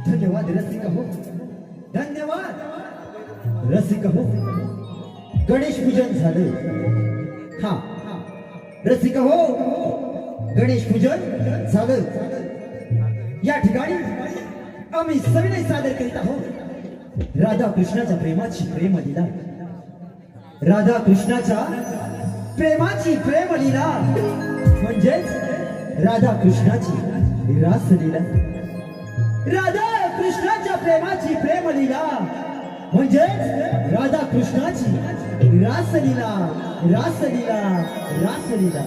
धन्यवाद रसिक हो, धन्यवाद रसिक हो. गणेश पूजन झालं. हा रसिक हो, गणेश पूजन झालं. या ठिकाणी आम्ही सविनय सादर करीत आहोत राधा कृष्णाच्या प्रेमाची प्रेमलीला. राधा कृष्णाच्या प्रेमाची प्रेमलीला म्हणजेच राधा कृष्णाची रासलीला. राधा कृष्णाच्या प्रेमाची प्रेमलीला म्हणजेच राधा कृष्णाची रासलीला. रासलीला रासलीला.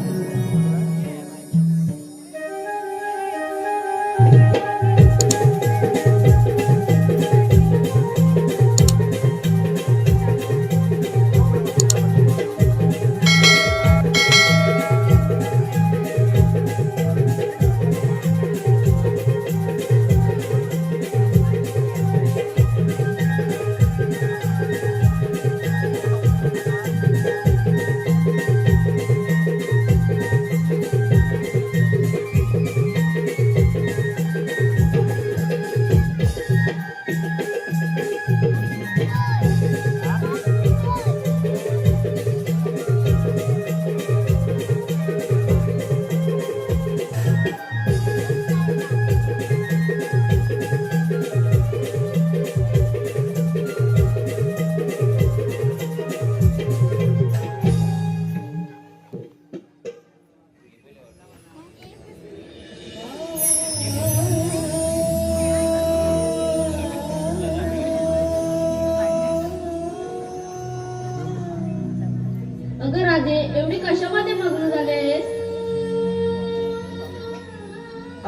अगं राधे, एवढी कशामध्ये मग्न झाले आहेस?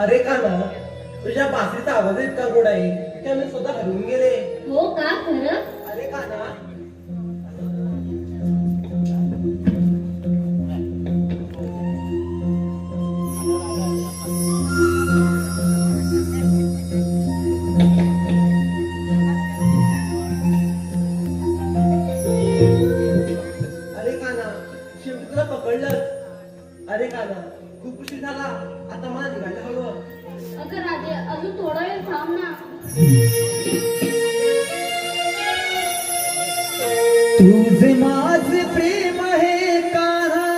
अरे का ना, तुझ्या बासरीचा आवाज इतका गोड आहे की आम्ही स्वतः हरवून गेले. हो का, खरं? अरे का ना, शेवटी तुला पकडलं. अरे का ना, खूप उशीर झाला, आता मला निघायला हवं. अगं राधे, अजून थोडा वेळ थांब ना. तुझे माझे प्रेम हे कान्हा,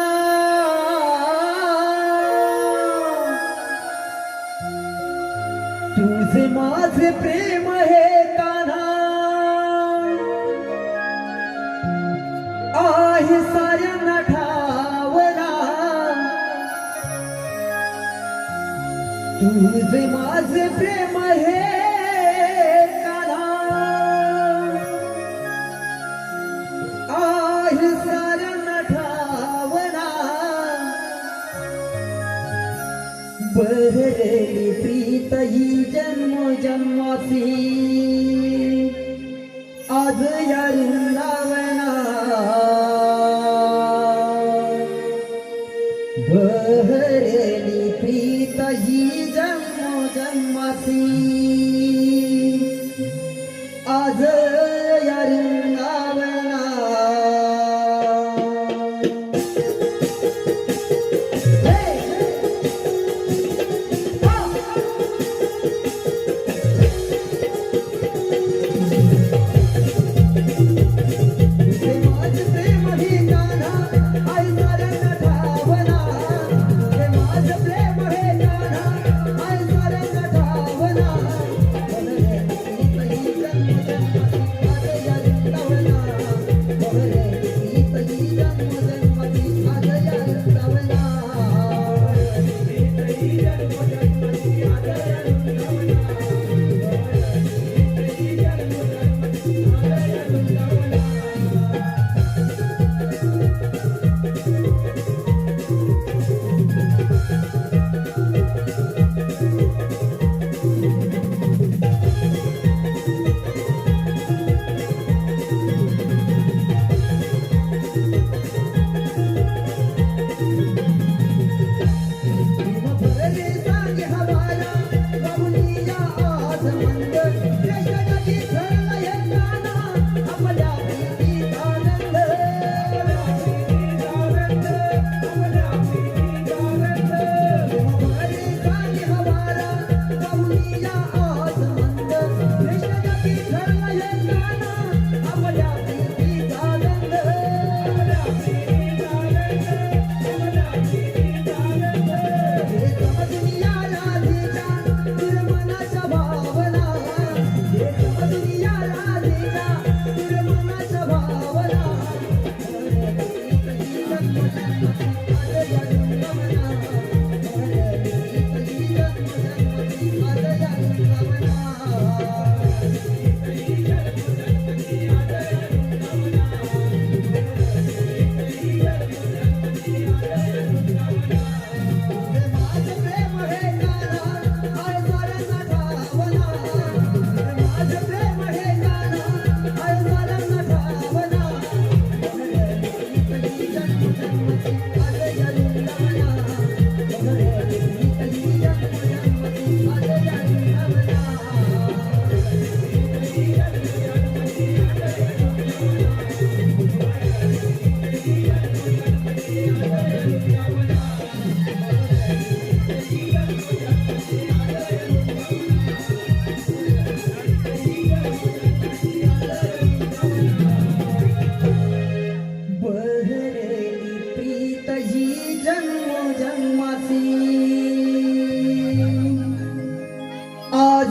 तुझे माझे प्रेम हे कान्हा, आहे साऱ्यांना ठावला. तुझे माझे प्रेम हे कान्हा, आहे साऱ्यांना ठावला. बहरली प्रीत ही जन्म जन्माची, आज या वृंदावना. बहरली प्रीत ही जन्म जन्माची, आज या वृंदावना. प्रेम हे गाणं आई साऱ्यांना ठावना.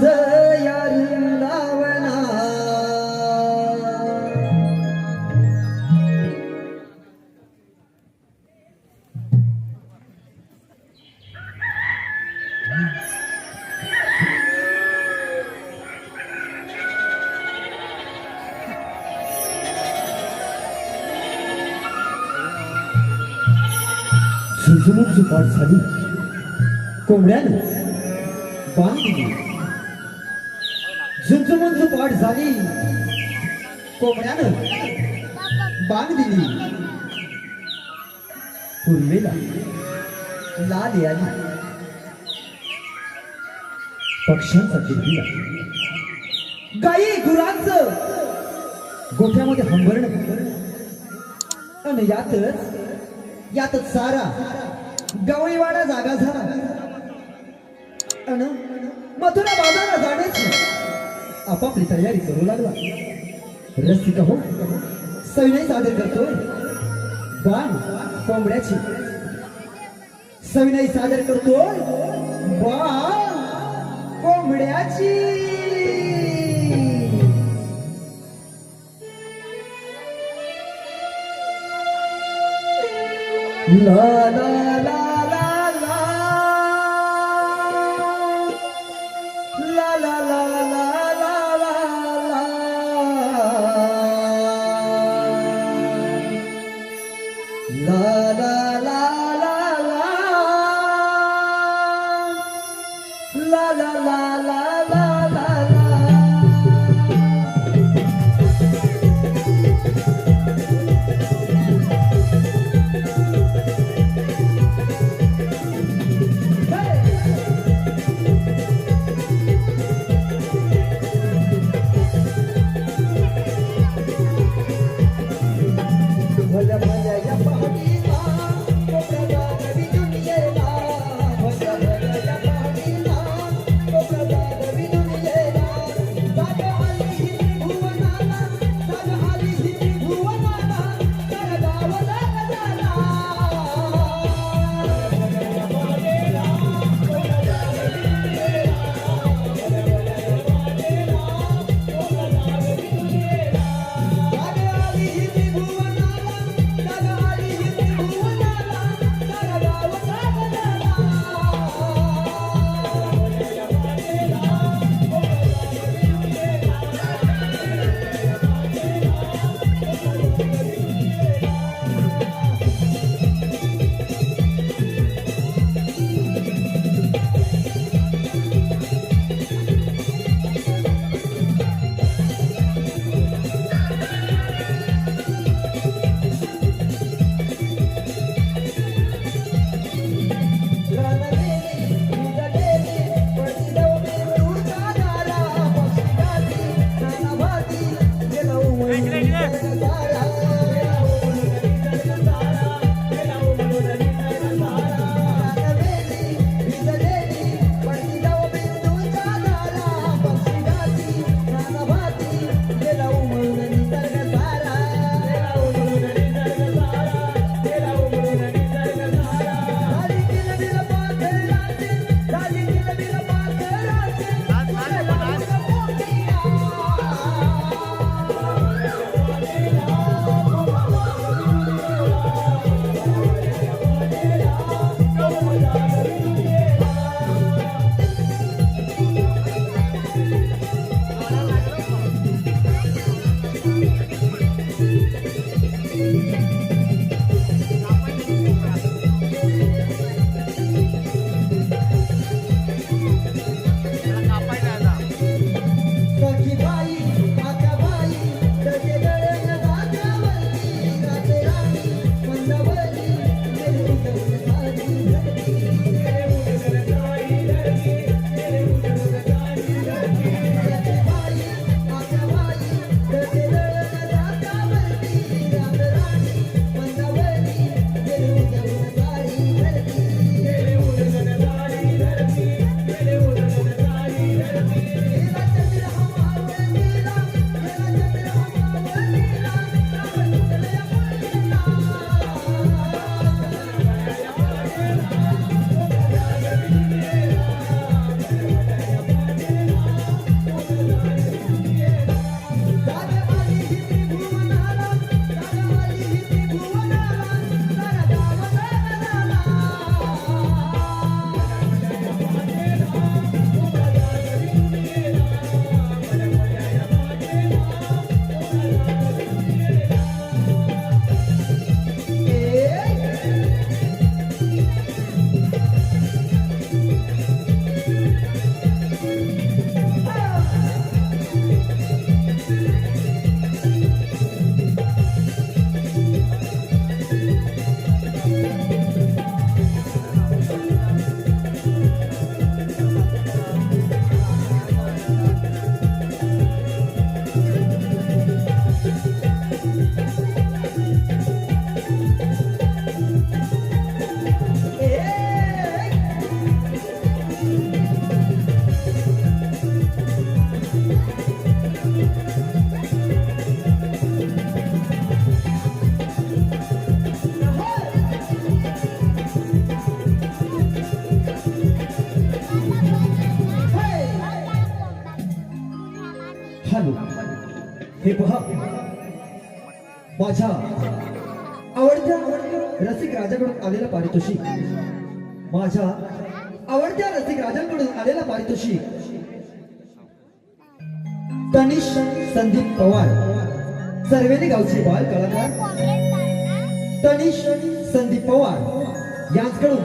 या वृंदावना झुंझुनूची पाठ झाली कोंबड्यानं बांग दिली झुंझुनूची पाठ झाली कोंबड्यानं बांग दिली पूर्वेला लाल आली पक्ष्यांचा किलबिला गाई गुरांचं गोठ्यामध्ये हंबरणं आणि यातच सारा गवळीवाडा जागा झाला अन मथुरा बाजारात जाण्याची आपापली तयारी करू लागला रसिक हो सविनय सादर करतोय बाण कोंबड्याची सविनय सादर करतोय बाण कोंबड्याची ला ला ला ला ला ला ला ला ला ला ला ला ला ला भल्या भल्या या पहाडीला कोकणाला नवी दुनियेला भल्या भल्या या पहाडीला कोकणाला नवी हॅलो, हे पहा, माझ्या आवडत्या रसिक राजाकडून आलेला पारितोषिक, माझ्या आवडत्या रसिक राजांकडून आलेला पारितोषिक. तनिष संदीप पवार, सर्वेली गावचे बाल कलाकार तनिष संदीप पवार यांच्याकडून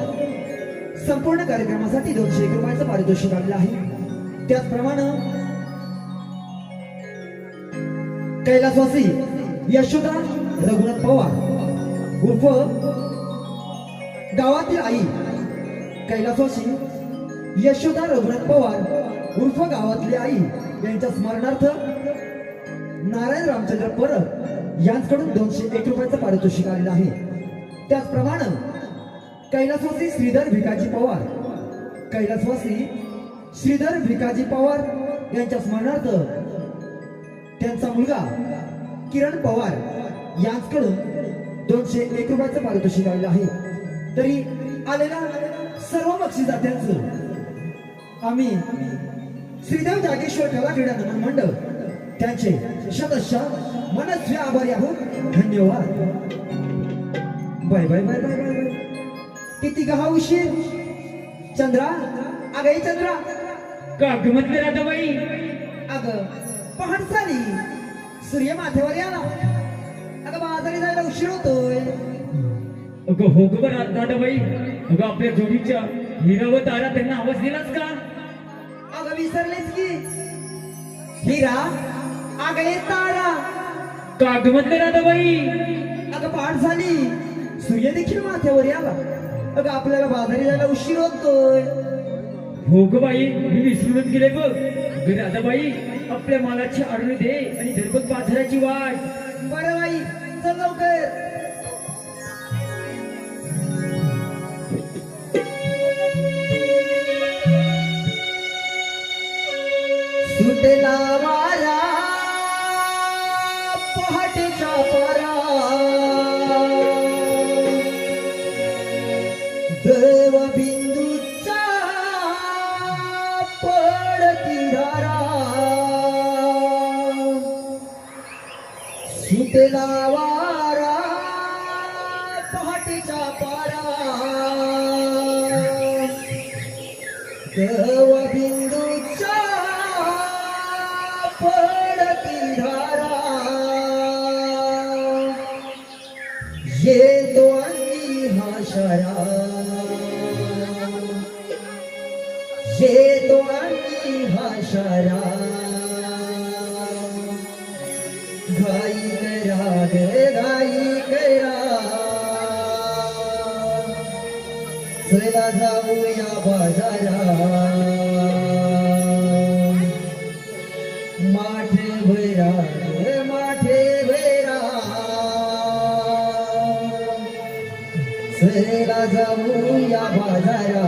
संपूर्ण कार्यक्रमासाठी 201 रुपयाचं पारितोषिक आलेलं आहे. त्याचप्रमाणे कैलासवासी यशोदा रघुनाथ पवार उर्फ गावातील आई, कैलासवासी यशोदा रघुनाथ पवार उर्फ गावातली आई यांच्या स्मरणार्थ नारायण रामचंद्र परब यांच्याकडून 201 रुपयाचं पारितोषिक आलेलं आहे. त्याचप्रमाणे कैलासवासी श्रीधर भिकाजी पवार, कैलासवासी श्रीधर भिकाजी पवार यांच्या स्मरणार्थ त्यांचा मुलगा किरण पवार यांच्याकडून 201 रुपयाचं पारितोषिक आलेलं आहे. तरी आलेल्या सर्व बक्षिसात्यांचं आम्ही श्रीदेव जागेश्वर कला क्रीडा नमन मंडळ त्यांचे शतशः मनस्वी आभारी आहोत. धन्यवाद. Bye bye bye bye bye bye. किती गहा उशीर चंद्रा, अगं चंद्रा, का म्हटले राधाबाई? अगं पहाट झाली, सूर्य माथ्यावर याला, अगं बाजारी जायला उशीर होतोय. अगं हो ग बरं राधाबाई, अगं आपल्या जोडीच्या हिरा व तारा त्यांना आवाज दिलाच का? अगं विसरलेच की. हिरा, अगं तारा, का म्हटले राधाबाई? अगं पहाट झाली, सूर्य देखील माथ्यावर याला, अगं आपल्याला बाजारी जायला उशीर होतोय. हो ग बाई, मी विसरूनच गेले बघ. अगं राधाबाई, आपल्या मालाची आडणी दे आणि धरपत बाजाराची वाट. बरं बाई, चल लवकर. सुटला वारा पहाटेचा पारा, देव बिंदूचा पडती धारा. सुटला वारा पहाटेचा पारा, देव बिंदूचा पडती धारा. येतो आणि हा शरा, येतो आणि हा शरा. घाई करा गे घाई करा, चला जाऊया बाजारा. माठे भैरा रे माठे भैरा, चला जाऊया बाजारा.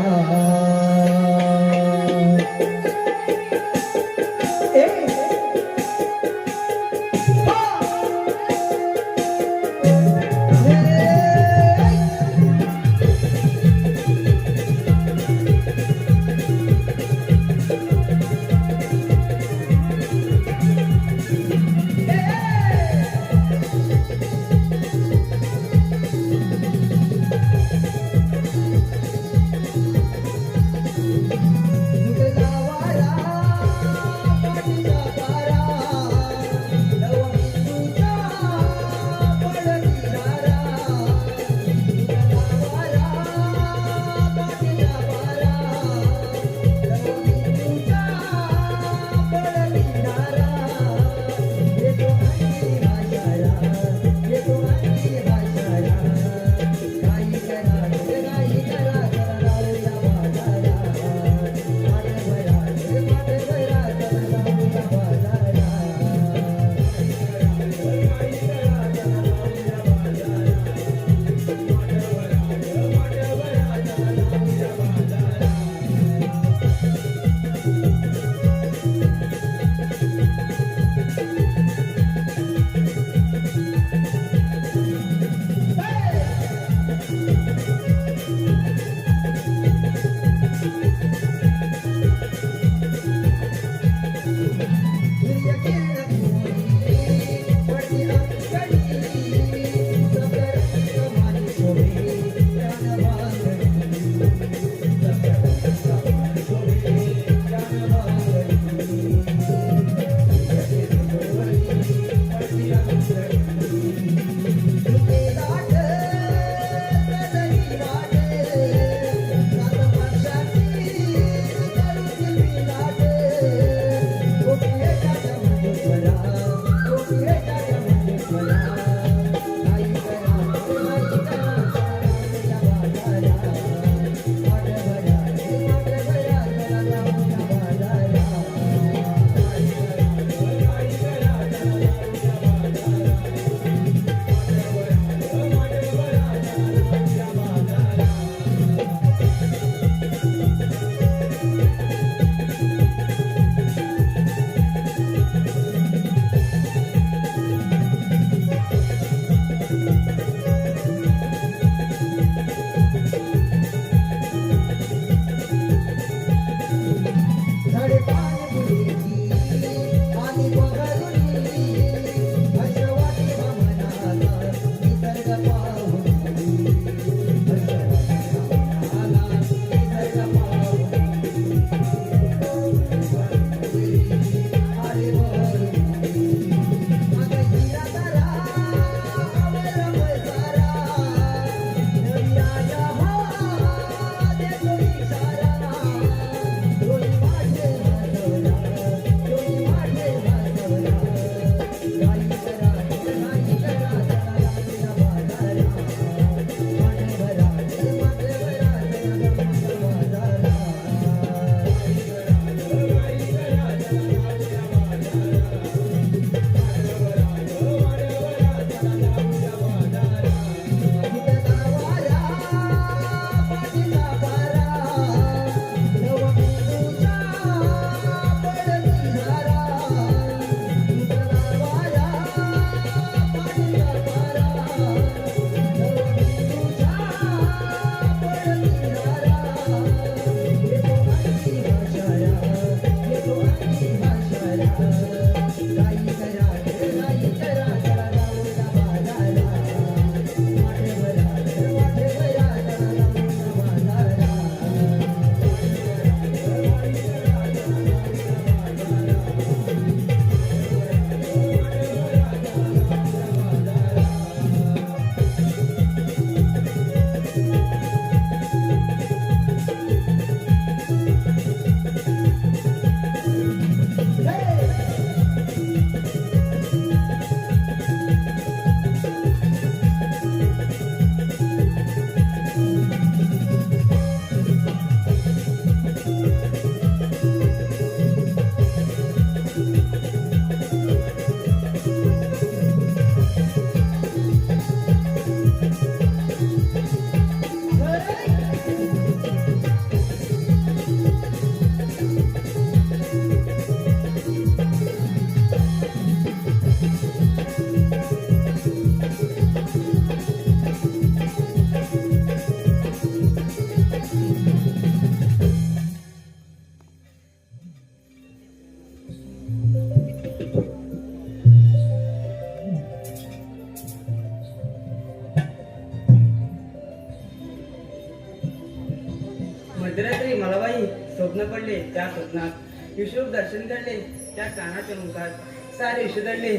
मध्यरात्री मला बाई स्वप्न पडले, त्या स्वप्नात विश्व दर्शन घडले, त्या कानाच्या मुखात सारे विश्व दडले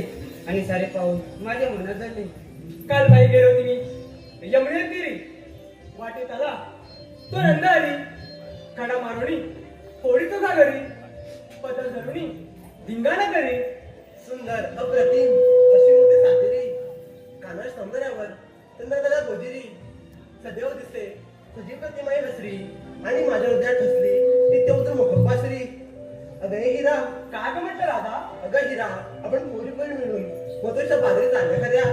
आणि सारे पाहून माझ्या मनात दडले. काल बाई गेलो होती मी यमुने तीरी वाटेत आला तो नंद आली कडा मारुणी होडी तो घागरी पदर धरुणी धिंगाणा करी. सुंदर अप्रतिम अशी मोठी सातेरी कानार सौंदर्यावर चंद्रकला गोजिरी सदैव दिसते तुझी प्रतिमाई हसरी आणि माझ्या हृदयात ठसली नित्यपुत्र मुखपासरी. अगं हे हिरा, काय ग म्हटलं राधा? अगं हिरा, आपण पोरी पण मिळून मथुरच्या पादरी चालल्या खऱ्या.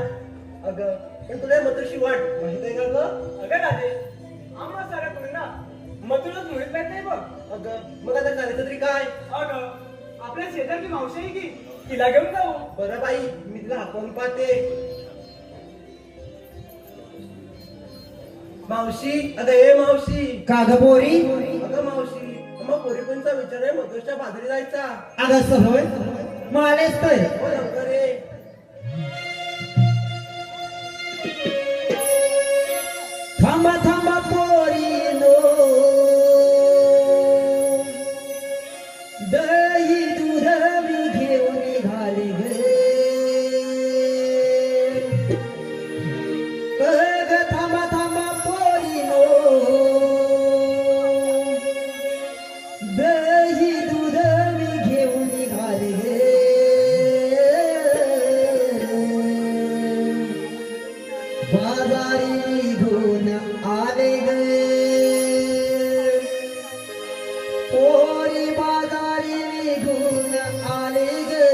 अगं पण तुला या मथुरची वाट माहित आहे का गं? अगं राधे आम्हा साऱ्या मुलींना मथुरच मुळीत माहित नाही बघ. अगं मग आता करायचं तरी काय? अगं आपल्या शेजारची मावशी आहे की तिला घेऊन जाऊ. बरं बाई, मी तुला हाकून पाहते. मावशी, अगं ए मावशी, का ग पोरी? अगं मावशी, मग पोरीपणचा विचार आहे मधुरच्या पादरी जायचा. अगं होय मालेच तर हो लवकर ये. थांबा थांबा पोरी नो दही दूध मी घेऊन निघाले गे. अगं थांबा थांबा पोरी नो दही दूध मी घेऊन निघाले गे. बाजारी निघून आले गे पोरी बाजारी निघून आले गे.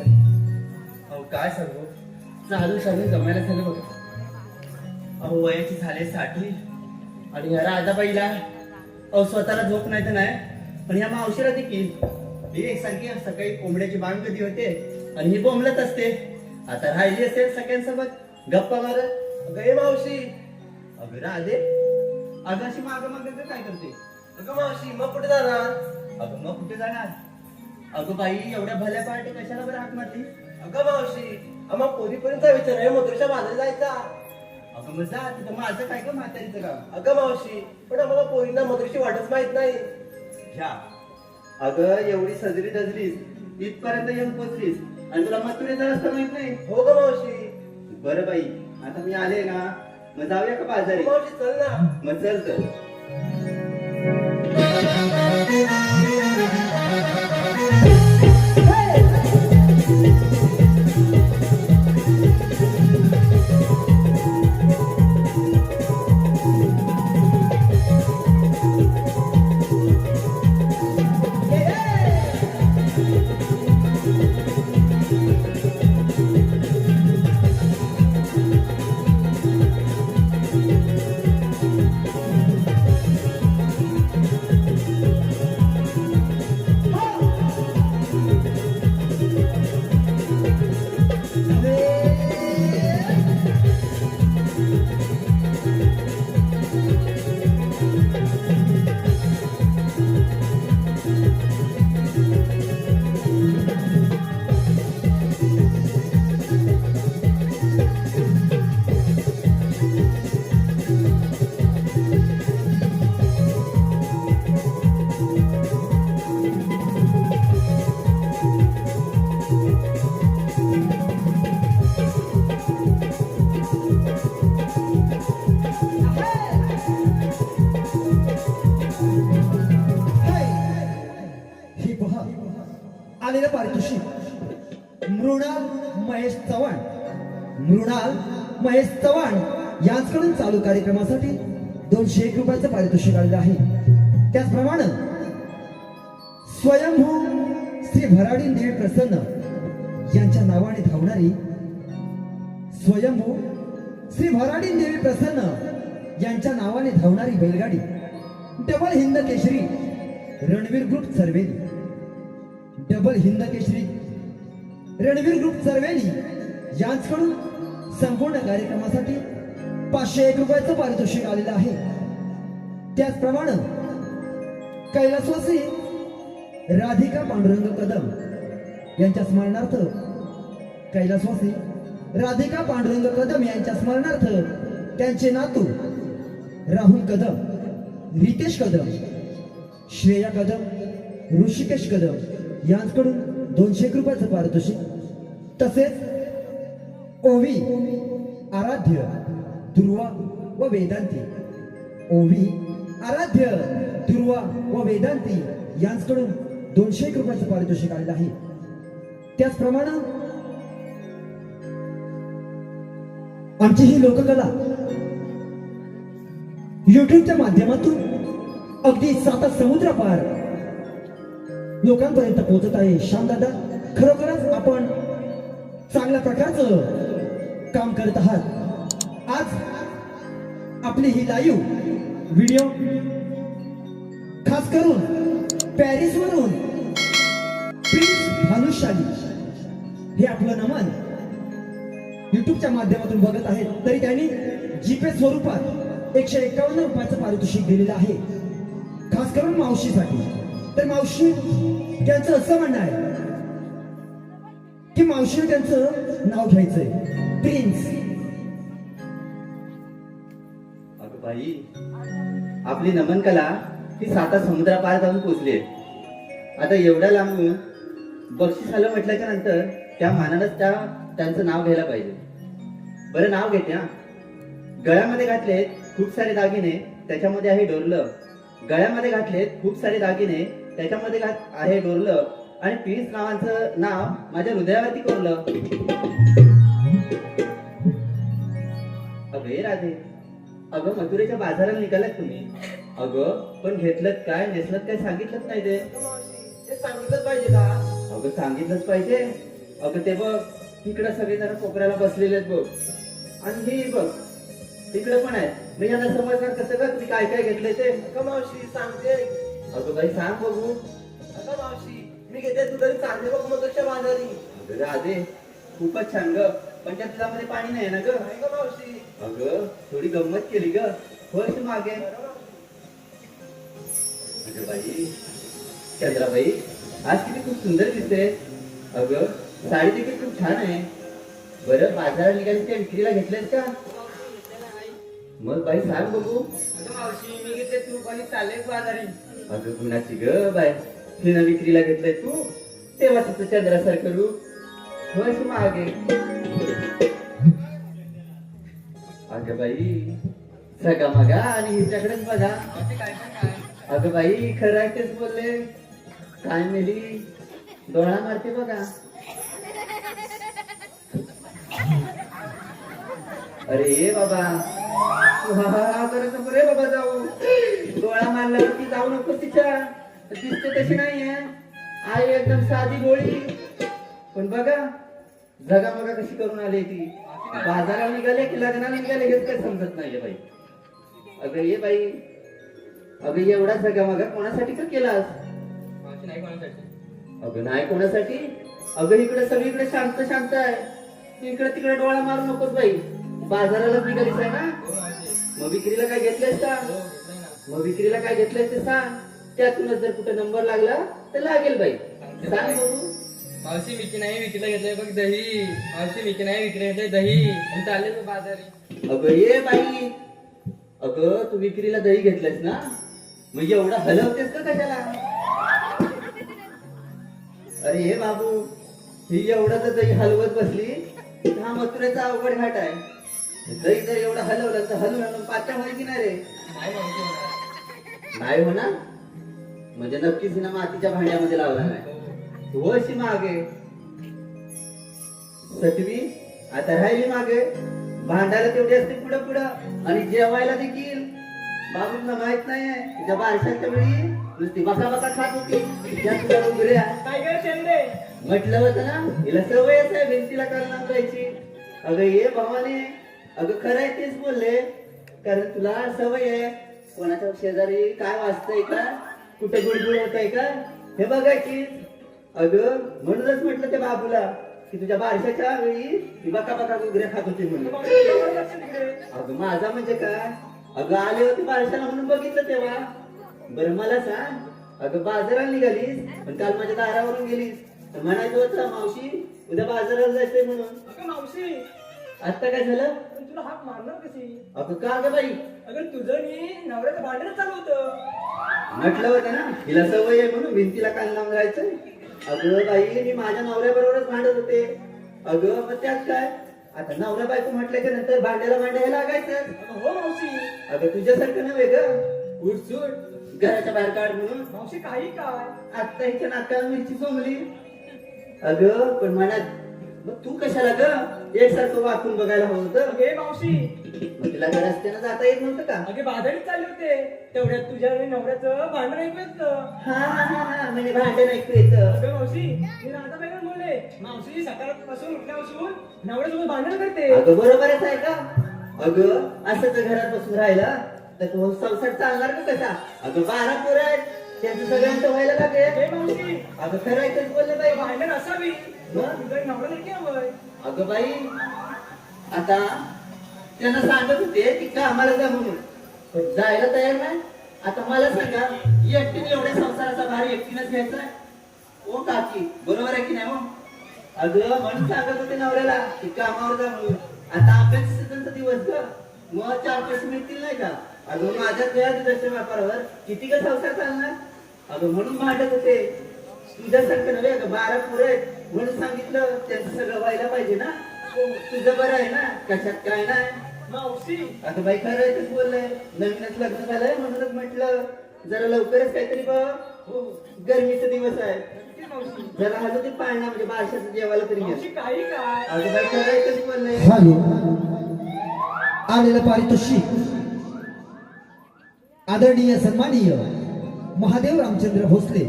झाली. अहो काय सांगू, चालू चालू जमायला झालं बघा. अहो वयाची झाले 60 आणि ह्या राजाबाईला अहो स्वतःला झोप नाही तर नाही, पण ह्या मावशीला देखील ही एकसारखी सकाळी कोंबड्याची बांग कधी होते आणि ही बोंबलत असते. आता राहिली असेल सगळ्यांसोबत गप्पा मारत. अगं ये मावशी. अगं राधे, अगं अशी माग माग काय करते? अगं मावशी मग कुठे जाणार? अगं मग कुठे जाणार? अगं बाई एवढ्या भल्या पार्टी कशाला बरं हाक मारली? अगं मावशी आम्हा पोरीपर्यंत विचार आहे मधुरच्या बाजारात जायचा. अगं मग जा तिथं, माझं काय का म्हातारीचं काम? अगं मावशी पण आम्हाला पोरींना मधुरची वाटच माहित नाही. घ्या. अगं एवढी सजरी दजलीस, इथपर्यंत येऊन पोचलीस आणि तुला मथुरेचा रस्ता माहित नाही? हो ग मावशी. बरं बाई, आता मी आले ना, मग जाऊया का बाजारी? मावशी चल ना. मग चल तर. ही पहा आलेलं पारितोषिक मृणाल महेश चव्हाण. मृणाल महेश चव्हाण यांच्याकडून चालू कार्यक्रमासाठी 201 रुपयाचं पारितोषिक आलेलं आहे. त्याचप्रमाणे स्वयंभू श्री भराडी देवी प्रसन्न यांच्या नावाने धावणारी स्वयंभू श्री भराडी देवी प्रसन्न यांच्या नावाने धावणारी बैलगाडी double Hind Kesari Ranveer group सर्वेली. Double Hind Kesari Ranveer group सर्वेली यांच्याकडून संपूर्ण कार्यक्रमासाठी 501 रुपयाचं पारितोषिक आलेलं आहे. त्याचप्रमाणे कैलासवासी राधिका पांडुरंग कदम यांच्या स्मरणार्थ कैलासवासी राधिका पांडुरंग कदम यांच्या स्मरणार्थ त्यांचे नातू राहुल कदम, रितेश कदम, श्रेया कदम, ऋषिकेश कदम यांच्याकडून 201 रुपयाचं पारितोषिक, तसेच ओवी आराध्य दुर्वा व वेदांती, ओवी आराध्य दुर्वा व वेदांती यांच्याकडून 201 रुपयाचं पारितोषिक आलेलं आहे. त्याचप्रमाणे आमची ही लोककला युट्यूबच्या माध्यमातून अगदी 7 समुद्रापार लोकांपर्यंत पोहोचत आहे. श्यामदादा, खरोखरच आपण चांगल्या प्रकारचं काम करत आहात. आज आपली ही लाईव्ह व्हिडिओ खास करून पॅरिस वरून प्रिन्स भानुशाली हे आपलं नमन युट्यूबच्या माध्यमातून बघत आहेत. तरी त्यांनी जीपे स्वरूपात 151 रुपयाचं पारितोषिक दिलेलं आहे, खास करून मावशीसाठी. तर मावशी त्यांचं असं म्हणणं आहे की मावशीने त्यांचं नाव घ्यायचंय प्रिन्स. अगं बाई, आपली नमन कला ही 7 समुद्रापार जाऊन पोचली. आता एवढ्या लांबून बक्षीस आलं म्हटल्याच्या नंतर त्या मानानच त्यांचं नाव घ्यायला पाहिजे. बरं, नाव घेते. हा, गळ्यामध्ये घातलेत खूप सारे दागिने, त्याच्यामध्ये आहे डोरलं. गळ्यामध्ये घातलेत खूप सारे दागिने, त्याच्यामध्ये आहे डोरलं. आणि प्रिन्स नावाचं नाव माझ्या हृदयावरती कोरलं. अगं राधे, अगं मथुरेच्या बाजाराला निघालात तुम्ही. अगं पण घेतलं काय, नेसलं काय सांगितलंच नाही ते. हे सांगितलंच पाहिजे का? अगं सांगितलंच पाहिजे. अगं ते बघ इकडे सगळे जरा कोपऱ्याला बसलेले आहेत बघ. आणि हे बघ तिकडे पण आहेत. मी यांना समजणार कसं का तुम्ही काय काय घेतले ते. अगं मावशी सांगते. अगं बाई सांग बघू. अगं मावशी मी घेते दुधारी चांगले बघ मगच्या बाजारी. अगं राधे खूपच छान ग. पण त्या दुधामध्ये पाणी नाही ना ग. नाही गं मावशी. अगं थोडी गंमत केली ग. होय तू मागे. अगं बाई चंद्राबाई आज किती खूप सुंदर दिसते. अगं साडी देखील खूप छान आहे. बरं बाजारात निघाली त्या विक्रीला घेतल्यास का? मग बाई सांग बघू. अगं मावशी मी घेतले तूप आणि चालले बाजारी. अगं कुणाची ग बाय तिनं विक्रीला घेतलंय तू. तेव्हा तिचं चंद्रासारखं रूप. होय तू मागे. अगं बाई सगा मगा आणि हिच्याकडेच बघा. मावशी काय पण काय. अगं बाई खरं आहे तेच बोलले. काय मेली डोळा मारते बघा. अरे ये बाबा तू हा हा हा करत नको रे बाबा जाऊ. डोळा मारल्यावरती जाऊ नको तिच्या. दिसते तशी नाहीये. आई एकदम साधी गोळी. पण बघा जगा बघा कशी करून आली ती. बाजाराला निघाले की लग्नाला निघाले हेच काही समजत नाहीये बाई. अगं ये बाई. अगं एवढा जगा मगा कोणासाठी का केलास? मावशी नाही कोणासाठी. अगं नाही कोणासाठी. अगं इकडे सगळीकडे शांत शांत आहे. इकडे तिकडे डोळा मारू नकोस बाई. बाजाराला निघालीस आहे ना. हो मावशी. मग विक्रीला काय घेतलंयस का? हो घेतलंय ना. मग विक्रीला काय घेतलंयस ते सांग. त्यातूनच जर कुठे नंबर लागला तर लागेल बाई. सांग बघू. मावशी विकी नाही विकीला घेतलंय बघ दही. मावशी विकी नाही विकीला घेतलंय दही आणि चालले तू बाजारी. अगं ये बाई. अगं तू विक्रीला दही घेतलंयस ना. मग एवढा हलवतेस का कशाला? अरे हे बाबू ही एवढं जर दही हलवत बसली तर हा मथुरेचा अवघड घाट आहे. दही जर एवढं हलवलं तर हलवून पाच्या होईल की नाही रे? नाही मावशी होणार. नाही होणार. म्हणजे नक्कीच हिनं मातीच्या भांड्यामध्ये लावला नाही. हो. तू अशी मागे सटवी आता राहिली मागे. भांडायला तेवढी असते पुढं पुढं आणि जेवायला देखील बाबूंना माहित नाहीये. तिच्या बारशाच्या वेळी नुसती बका बका खात होती. त्या तुला उघड्या काय काय चेंडे. म्हटलं होतं ना हिला सवयच आहे भिंतीला कलना करायची. अगं ये भावाने. अगं खरं आहे तेच बोलले. कारण तुला सवय आहे. कोणाच्या शेजारी काय वाचतंय का कुठे गुडगुड होत आहे का हे बघायची. अगं म्हणूनच म्हटलं त्या बाबूला की तुझ्या बारशाच्या वेळी ती बका बका उघड्या खात होती म्हणून. अगं माझा म्हणजे काय. अगं आले होते बारशाला म्हणून बघितलं तेव्हा. बरं मला सांग. अगं बाजाराला निघालीस पण काल माझ्या दारावरून गेलीस तर म्हणायचं होतं मावशी उद्या बाजाराला जायचंय म्हणून. अगं मावशी आता काय झालं? पण तुला हाक मारणार कशी. अगं का ग बाई. अगं तुझं नी नवऱ्याचं भांडण चालू होतं. म्हटलं होतं ना हिला सवय आहे म्हणून भिंतीला कान लावून राहायचं. अगं बाई मी माझ्या नवऱ्याबरोबरच भांडत होते. अगं मग त्यात काय. आता नवरा बायको म्हटल्याच्या नंतर भांड्याला भांडायला लागायचं. अगं हो मावशी. अगं तुझ्यासारखं नव्हे ग. उठसूट घराच्या बाहेर काढ म्हणून. मावशी काही काय. आता हिच्या नाकाला मिरची सोमली. अगं पण म्हणत मग तू कशाला ग एकसारखं वाकून बघायला हवं होतं. अगे मावशी. मग तिला घर असताना जाता येत नव्हतं का? अगे बाजारीत चालले होते तेवढ्यात तुझ्या आणि नवऱ्याचं भांडण ऐकलं होतं. हा हा हा हा म्हणजे भांडण ऐकू येतं. अगं मावशी मी राधाबाईला बोलले मावशी सकाळपासून उठल्यापासून नवऱ्यासोबत भांडण करते. अगं बरोबरच आहे का. अगं असं जर घरात बसून राहिला तर तो संसार चालणार का कसा. अगं 12 पोरं आहेत त्यांचं सगळ्यांचं व्हायला लागेल. अगे मावशी अगं खरं ऐकच बोलले बाई. भांडण असावी मग? तुझं नवरा तरी हवंय. अगं बाई आता त्यांना सांगत होते की कामाला जा म्हणून पण जायला तयार नाही. आता मला सांगा एकटीने एवढ्या संसाराचा भार एकटीनच घ्यायचा. ओ काकी बरोबर आहे की नाही हो. अगं म्हणून सांगत होते नवऱ्याला की कामावर जा म्हणून. आता अभ्यास सीझनचा दिवस ग मग 4 पैसे मिळतील नाही का. अगं माझ्या तुझ्या दुधाच्या व्यापारावर किती का संसार चालणार. अगं म्हणून भांडत होते. तुझ्यासारखं नव्हे अगं 12 पोरं आहेत म्हणून सांगितलं त्यांचं सगळं व्हायला पाहिजे ना. तुझं बरं आहे ना कशात काय नाही. मावशी आता बाई खरं आहे तेच बोललंय. नवीनच लग्न झालंय म्हणूनच म्हटलं जरा लवकरच काहीतरी बघ. गरमीचे दिवस आहे नक्की मावशी. जरा हलू ते पाळणा म्हणजे बारशाचं जेवायला तरी मावशी घे. काही काय. अगं बाई खरं आहे तेच बोललंय. खाली आलेलं पारितोषिक आदरणीय सन्माननीय महादेव रामचंद्र भोसले,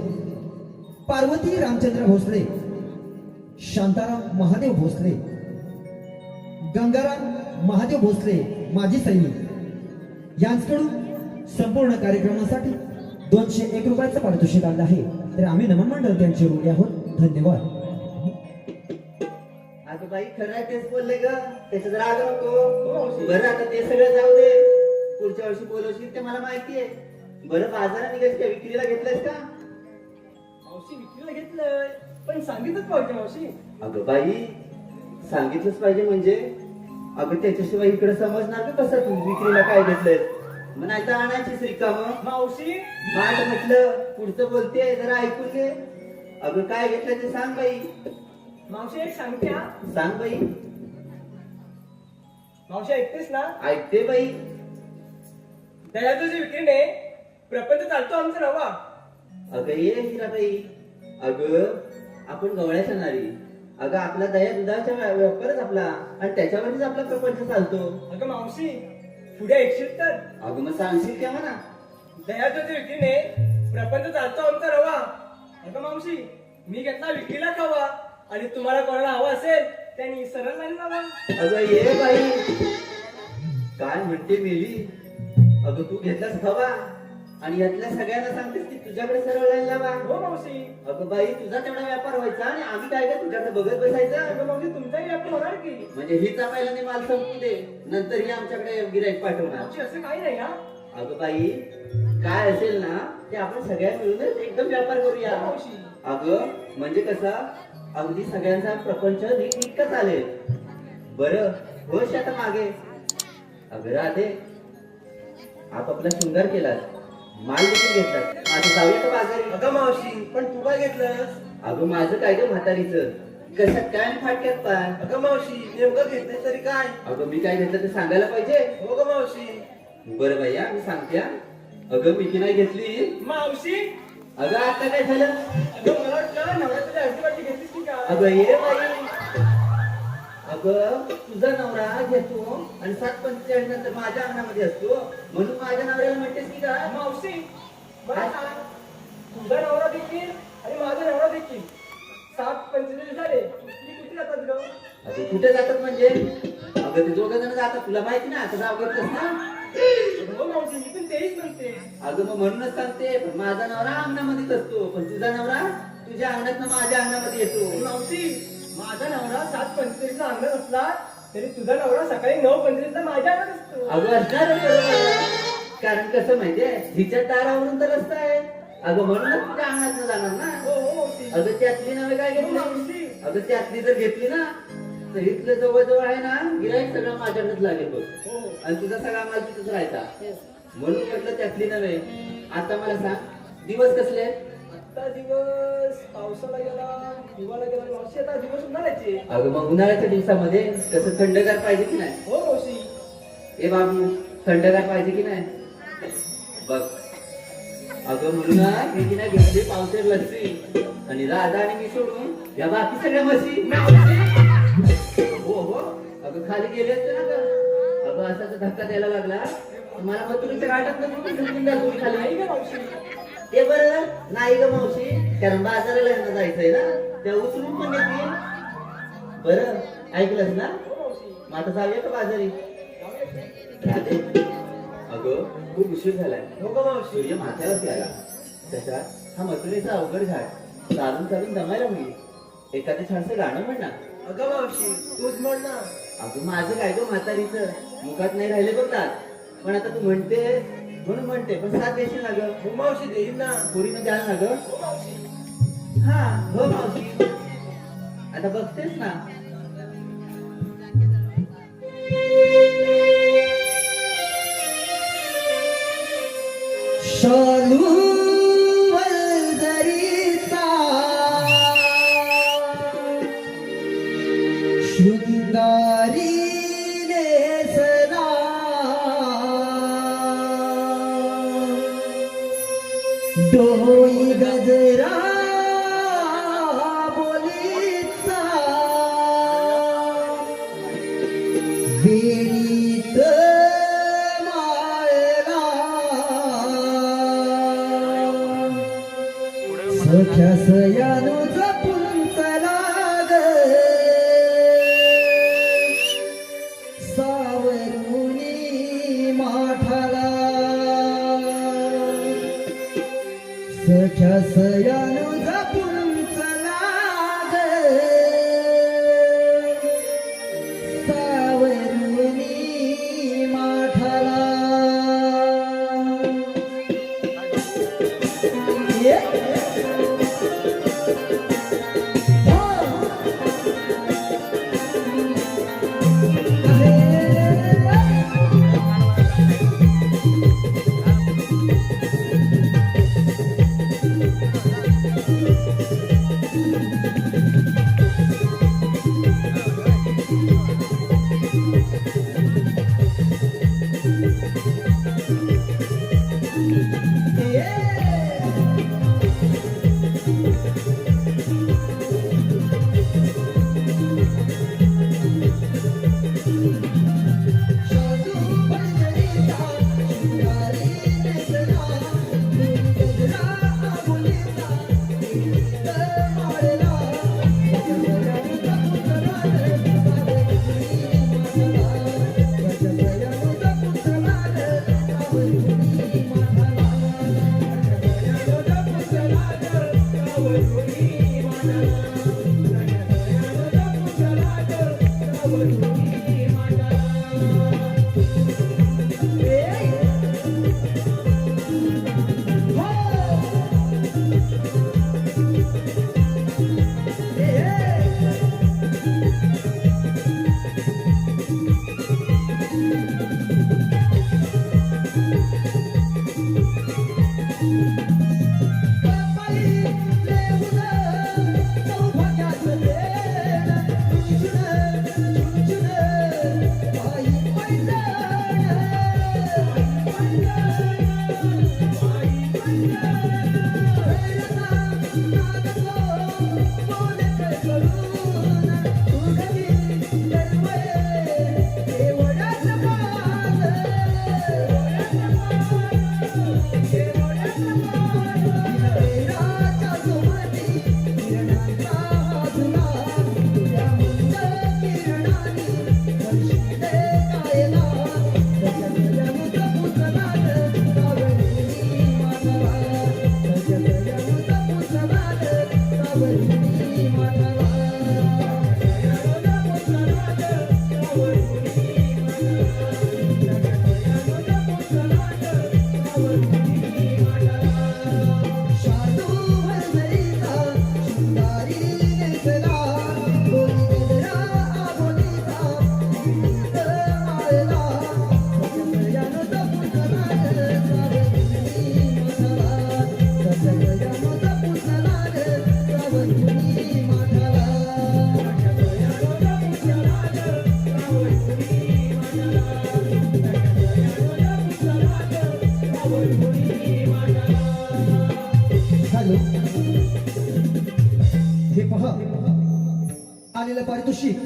पार्वती रामचंद्र भोसले शांताराम महादेव भोसले, गंगाराम महादेव भोसले माजी सैनिक यांच्याकडून संपूर्ण कार्यक्रमासाठी 201 रुपयाचं पारितोषिक आलं आहे. तर आम्ही नमन मंडळ त्यांचे ऋणी आहोत. धन्यवाद. अगं बाई खरं आहे तेच बोलले ग, त्याचं जरा आग नको. बरं आता ते सगळं जाऊ दे, पुढच्या वर्षी बोलवशील ते मला माहिती आहे. बरं बाजारात निघायचं का, विक्रीला घेतलंयस का? मावशी विक्रीला घेतलंय, पण सांगितलंच पाहिजे मावशी. अगं बाई सांगितलंच पाहिजे म्हणजे अगं त्याच्याशिवाय इकडे समजणार का कसं तू विक्रीला काय घेतलंय. मग नाही तर आणायचीच रिकामं. मावशी माठ म्हटलं पुढचं बोलते जरा ऐकून घे. अगं काय घेतलं ते सांग बाई. मावशी एक सांगते हा. सांग बाई. मावशी ऐकतेस ना? ऐकते बाई. दयाजूची विक्रीने प्रपंच चालतो आमचा नवा. अगं ये हिराबाई. अगं आपण गवळ्याच्या नारी. अगं आपला दया दुधाचा व्यापारच आपला आणि त्याच्यावरच आपला प्रपंच चालतो. अगं मावशी पुढे ऐकशील तर? अगं मग सांगशील केव्हा ना. दयाजूची विक्रीने प्रपंच चालतो आमचा रवा. अगं मावशी मी घेतला विक्रीला खावा आणि तुम्हाला कोणाला हवा असेल त्यांनी सरळ लाईन लावा. अगं ये बाई. काय म्हणते मेली. अगं तू घेतलास हवा आणि यातल्या सगळ्यांना सांगतेस की तुझ्याकडे सरळ लाईन लावा. हो मावशी. अगं बाई तुझा तेवढा व्यापार व्हायचा आणि आम्ही काय काय तुझ्याकडे बघत बसायचं. अगं मावशी तुमचाही व्यापार होणार की? म्हणजे हिचा पहिल्यांदा माल संपू दे नंतर ही आमच्याकडे गिराईक पाठवणार. मावशी असं काही नाही हा. अगं बाई काय असेल ना ते आपण सगळ्या मिळूनच एकदम व्यापार करूया. हो मावशी. अगं म्हणजे कसा अगदी सगळ्यांचा प्रपंच नीटनीटका चालेल. बरं होश आता मागे. अगं राधे आपापला शृंगार केला, माल देखील घेतला. माझं जाऊया का बाजारी. अगं मावशी पण तू काय घेतलंस? अगं माझं काय ग म्हातारीचं कशात काय आणि फाटक्यात पाय. अगं मावशी नेमकं घेतलंय तरी काय? अगं मी काय घेतलं ते सांगायला पाहिजे. हो ग मावशी. बरं भैया मी सांगते हा. अगं मी की नाही घेतली. मावशी अगं आता काय झालं. अगं मला वाटलं नवऱ्याच्या आजूबाजी घेतलीस की काय? अगं ये बाई. अगं तुझा नवरा घेतो आणि 7:45 नंतर माझ्या अंगणामध्ये असतो म्हणून माझ्या नवऱ्याला म्हणतेस की काय. मावशी मला सांग, तुझा नवरा देखील आणि माझा नवरा देखील 7:45 झाले तुम्ही कुठे जातात ग? अगं कुठे जातात म्हणजे अगं ते दोघं जण जातात तुला माहिती ना. आता जाऊ घेतलंस ना. हो मावशी मी पण तेच म्हणते. अगं मग म्हणूनच सांगते पण माझा नवरा अंगणामध्येच असतो पण तुझा नवरा तुझ्या अंगणात माझ्या अंगणामध्ये येतो. मावशी माझा नवरा 7:45 ला अंगणात असला तरी तुझा नवरा सकाळी 9:45 ला माझ्या अंगणात असतो. अगं असणार कारण कसं माहितीये हिच्या दारावरून तर रस्ता आहे. अगं म्हणूनच तुझ्या अंगणात जाणार ना. हो हो मावशी. अगं त्यातली नव्हे काय हो घेतली. मावशी. अगं त्यातली जर घेतली ना तर इथलं जवळ आहे ना गिराईक सगळं माझ्याकडेच लागेल बघ. हो हो. आणि तुझा सगळा माल तिथंच राहायचा म्हणून म्हटलं त्यातली नव्हे. आता मला सांग दिवस कसले आहेत? आता दिवस पावसाला गेला हिवाळा गेला मावशी आता दिवस उन्हाळ्याचे. अगं मग उन्हाळ्याच्या दिवसामध्ये कसं थंडगार पाहिजे की नाही. हो मावशी. ए बाबू थंडगार पाहिजे की नाही बघ. अगं म्हणून मी की नाही घेतली पावसाळी लस्सी आणि राधा आणि मी सोडून या बाकी सगळ्या म्हशी. हो हो अगं खाली गेले असते ना ग. अगं असा जर धक्का द्यायला लागला मला मग तुमच्या गाठात खाली. नाही ग मावशी. ते बरं नाही ग मावशी कारण बाजाराला यांना जायचंय ना त्या उचलून पण येते. बरं ऐकलंस ना. हो मावशी. मग आता जाऊया का बाजारी. राधे अगं खूप उशीर झालाय. हो ग मावशी. सूर्य माथ्यावरती आला. त्याच्यात हा मथुरेचा अवघड घाट चालून चालून दमायला होईल. एखादं छानसं गाणं म्हण ना. अगं मावशी तूच म्हण ना. अगं माझं काय गं म्हातारीचं मुखात नाही राहिले बघतात पण आता तू म्हणते म्हणून म्हणते पण साथ देशील ना ग. हो मावशी देईन ना. पुरीनं द्याल ना ग. हो मावशी. हा हो मावशी. आता बघतेस ना. शालू वल्गरीचा शृंगारी नेसला डोई गजरा बोलीचा वेळीत सख्या सयानु जपून चला ग हॅलो, हे पहा आलेलं पारितोषिक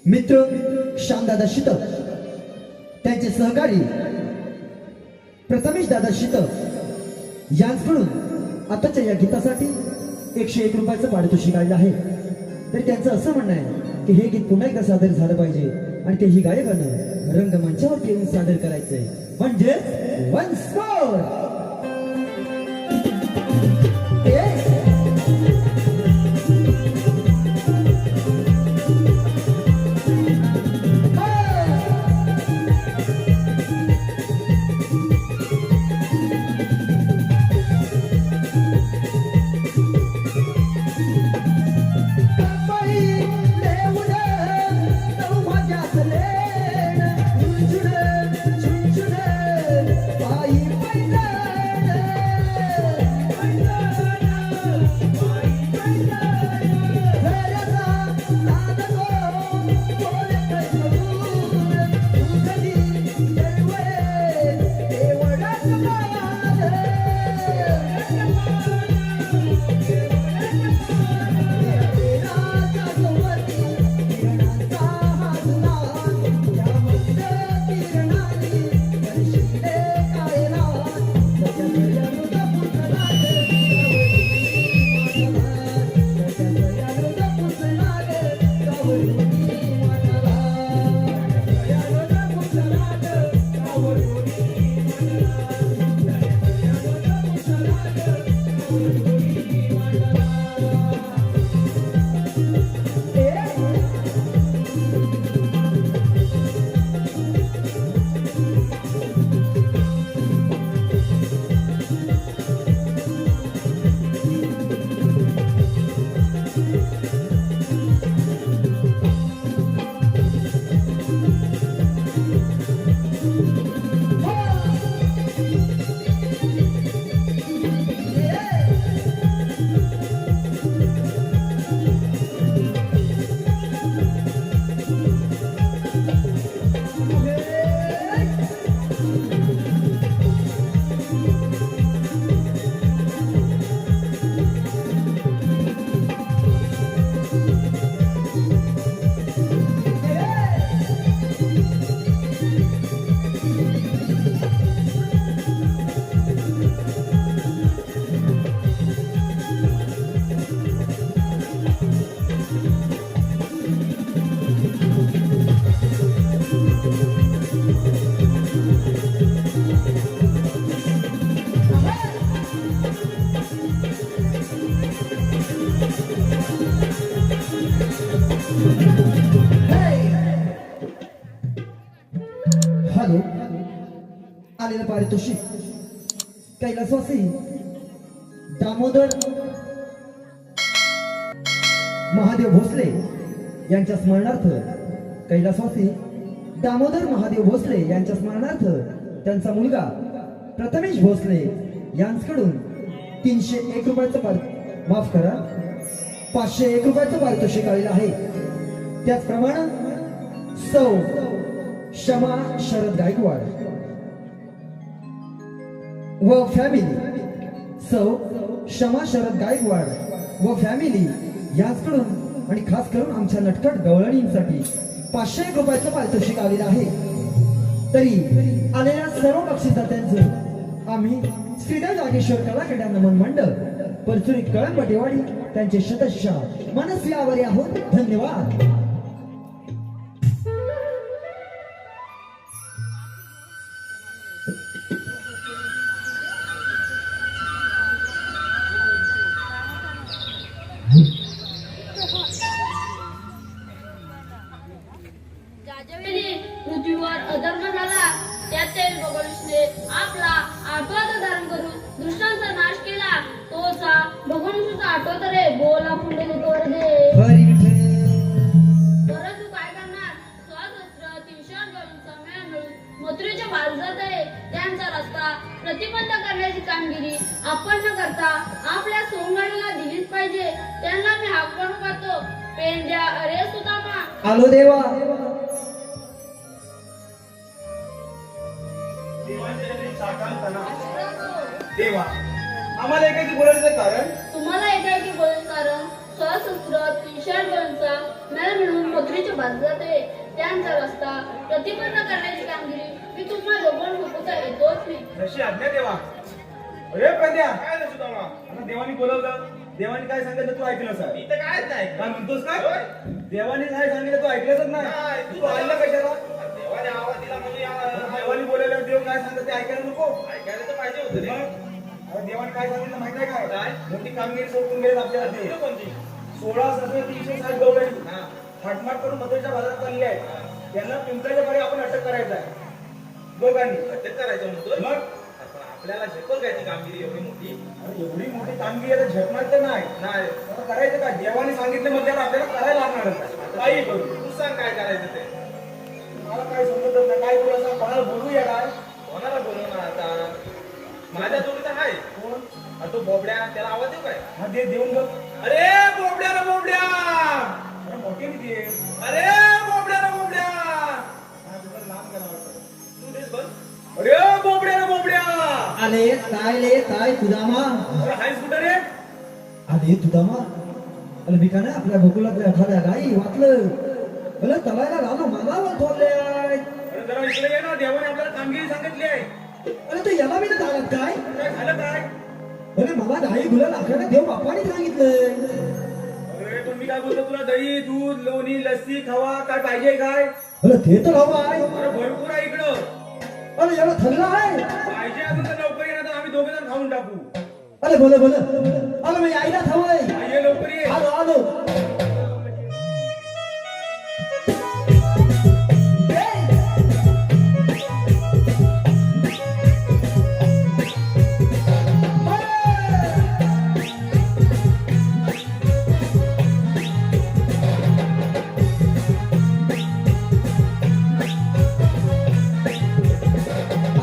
मित्र श्यामदादा शीतल त्यांचे सहकारी प्रथमेश दादा शीतल यांच्याकडून आताच्या या गीतासाठी 101 रुपयाचं पारितोषिक आलेलं आहे. तर त्यांचं असं म्हणणं आहे की हे गीत पुन्हा एकदा सादर झालं पाहिजे आणि ते ही गायकानं रंगमंचावर येऊन सादर करायचंय, म्हणजे वन्स मोर. आलेलं पारितोषिक कैलासवासी दामोदर महादेव भोसले यांच्या स्मरणार्थ कैलासवासी दामोदर महादेव भोसले यांच्या स्मरणार्थ त्यांचा मुलगा प्रथमेश भोसले यांच्याकडून 301 रुपयाचं माफ करा 501 रुपयाचं पारितोषिक आलेलं आहे. त्याचप्रमाणे सौ शमा शरद गायकवाड व फॅमिली सौ शमा शरद गायकवाड व फॅमिली यांच्याकडून आणि खास करून आमच्या नटखट गवळणींसाठी 501 रुपयाचं पारितोषिक आलेलं आहे. तरी आलेल्या सर्व बक्षिसदात्यांचं आम्ही श्रीदेव जागेश्वर कलाक्रीडा नमन मंडळ परचुरी कळंबटेवाडी त्यांचे शतशः मनस्वी आभारी आहोत. धन्यवाद. ज्यावेळी पृथ्वीवर अधर्म झाला त्याचे भगवानने आपला आठवत धारण करून दुष्टांचा नाश केला. तोचा भगवानचा आठवत रे बोला पुंडे दे हरी विठ्ठल. परंतु काय करणार 300 मेळ मिळून मथुरेच्या बाजूला आहे. त्यांचा रस्ता प्रतिबंध करण्याची कामगिरी आपण न करता आपल्या सोंगाडीला दिलीच पाहिजे. त्यांना मी हाक म्हणून पाहतो पेंड्या अरे सुदामा. आलो देवा. देवा आम्हाला एकाची बोलायचं कारण तुम्हाला एकाएकी बोलून कारण सशस्त्र 300 मेळ मिळून मथुरेच्या बाजूला आहे. त्यांचा रस्ता प्रतिबंध करण्याची कामगिरी मी तुम्हाला दोघं हुकूचा येतोच मी. जशी आज्ञा देवा. अरे प्रद्या काय झालं सुद्धा आता देवानी बोलवलं. देवानी काय सांगितलं तू ऐकलं सर इथं काय नाही काय म्हणतोस काय देवानी काय सांगितलं तू ऐकलंच नाही. तू ऐकलं कशाला देवाने आवाज दिला म्हणजे देवानी बोलवलं देव काय सांगत ते ऐकायला नको. ऐकायला तर पाहिजे होतं रे. अरे देवाने काय सांगितलं माहिती आहे काय काय? मोठी कामगिरी सोडून गेले आपल्याला ते इथं कोणती 16 सत्र 360 गवळणी हा थाटमाट करून मथुरेच्या बाजारात चालली आहे. त्यांना पिंपळाच्या पारी आपण अटक करायचं आहे दोघांनी. अटक करायचं म्हणतोय मग पण आपल्याला झेपल काय ती कामगिरी एवढी मोठी अरे एवढी मोठी कामगिरी आता झेपणार तर नाही नाही आता करायचं काय देवाने सांगितलं म्हणजे आपल्याला करायला लागणारच आहे. काही करू तू सांग काय करायचं ते. मला काय समजत नाही काय करू असं कोणाला बोलूया काय कोणाला बोलवणार आता माझ्या जोडीचा आहे कोण आणि तो बोबड्या त्याला आवाज देऊ काय हा दे देऊन बघ. अरे बोबड्या रे बोबड्या अरे मोठे दे अरे बोबड्या रे बोबड्या हा तुझं नाम करावं लागतं. तू देस बघ अरे बोबड्या रे बोबड्या आले ले ताय तुदामा. अरे हायस कुठं रे आले तुदामा. अरे मी का नाही आपल्या गोकुळातल्या एखाद्या गाई वाचलं अरे तलायला घालू मला थोरले. अरे जरा इकडे ये ना देवाने आपल्याला कामगिरी सांगितली आहे. अरे तू याला मी नाही झालात काय. काय झालं काय अरे मला गाई गुला लाकडाने देव बापाने सांगितलं. अरे पण मी काय बोलतो तुला दही दूध लोणी लस्सी खवा काय पाहिजे काय अरे ते तर हवं आहे. अरे भरपूर आहे इकडं अरे याला थल्ला आहे. पाहिजे अजून तर लवकर ये ना तर आम्ही दोघे जण खाऊन टाकू. अरे बोल बोल अरे मी आईला हवंय. हा, ये लवकर ये. आलो आलो.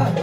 बाप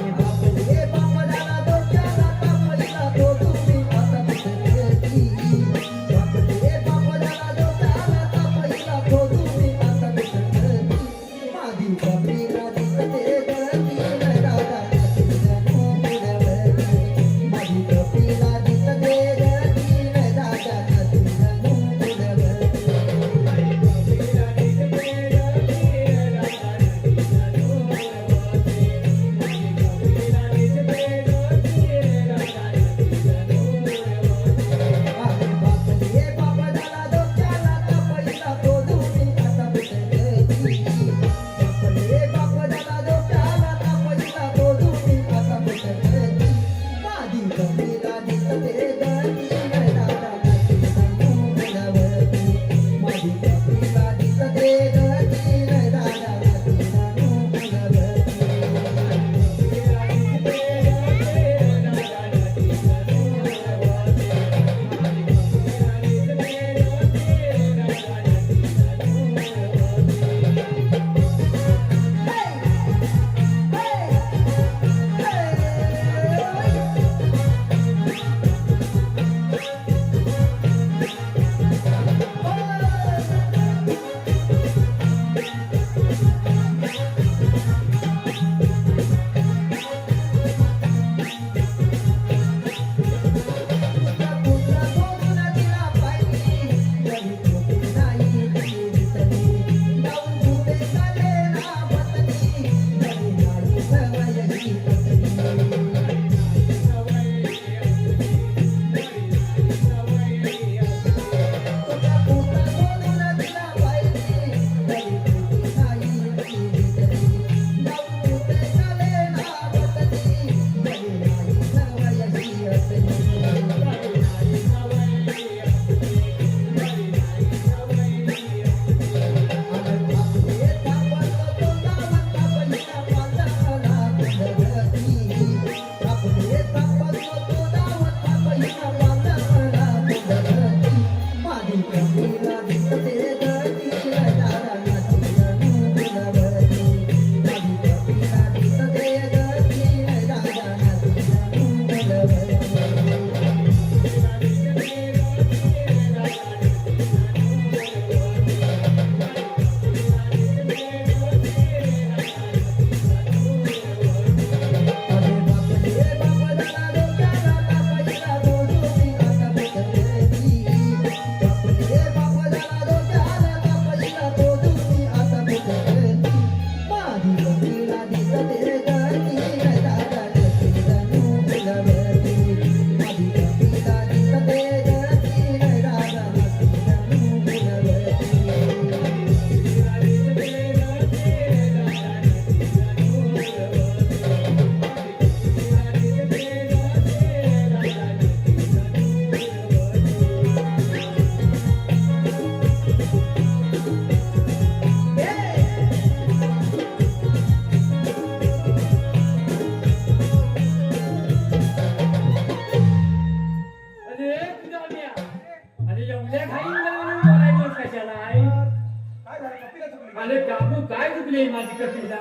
अरे काकू काय चुकले माझी कपिला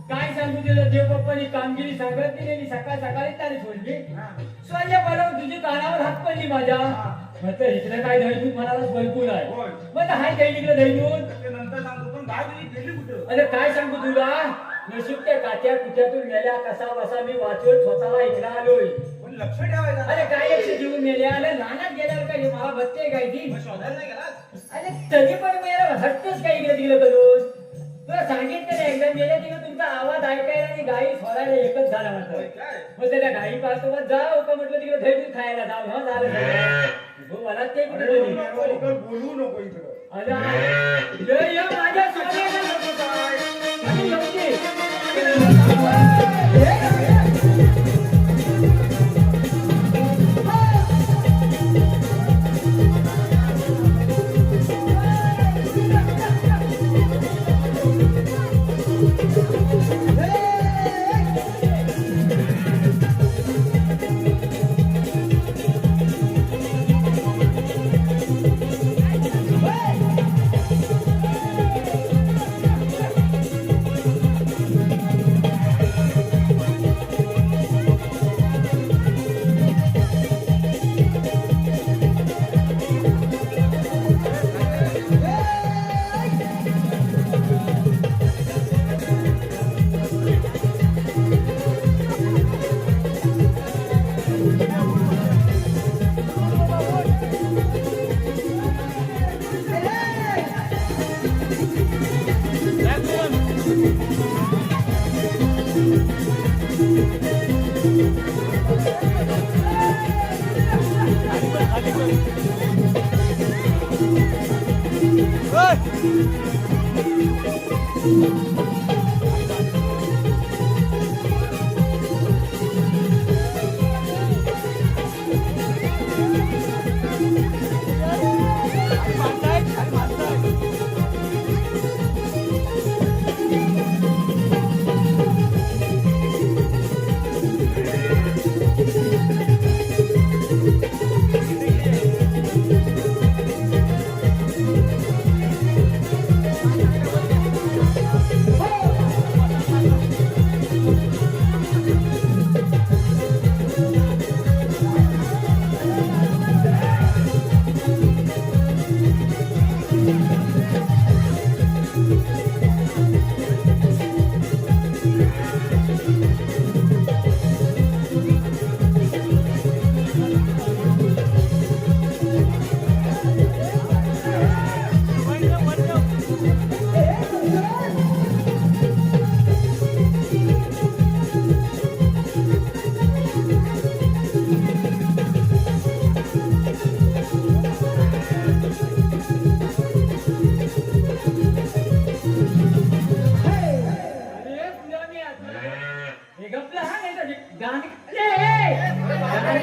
काय सांगू तुला देवबाप्पानी कामगिरी सांगत दिलेली सकाळ सकाळी त्याने सोडली स्वल्य बरोबर तुझी कानावर हात पडली माझ्या म्हटलं इकडे काय धैर्य मनालाच भरपूर आहे मग हाय काही तिकडे धैर्य नंतर सांगतो पण गाय गेली कुठं अरे काय सांगू तुला नशीब त्या काट्या कुट्यातून मेल्या कसा बसा मी वाचवत स्वतःला इकडे आलोय पण लक्ष ठेवायचं अरे काय लक्ष देऊन मेले अरे रानात गेल्यावर काय मला बघते काय ती मग शोधायला नाही गेलास अरे तरी पण मेला हटतोच काय इकडे तिकडे करून तुला सांगितलं ना एकदा मेल्या तिकडे तुमचा आवाज ऐकायला आणि गाई सोडायला एकच झाला म्हटलं काय मग त्या गाई पाहतो मग जा का म्हटलं तिकडे धैर्य खायला जाऊ हा झालं हो मला ते कुठे अरे बोलली. नको, इकडं बोलू नको इकडं अरे ये माझ्या सोन्याला नको काय आणि येऊ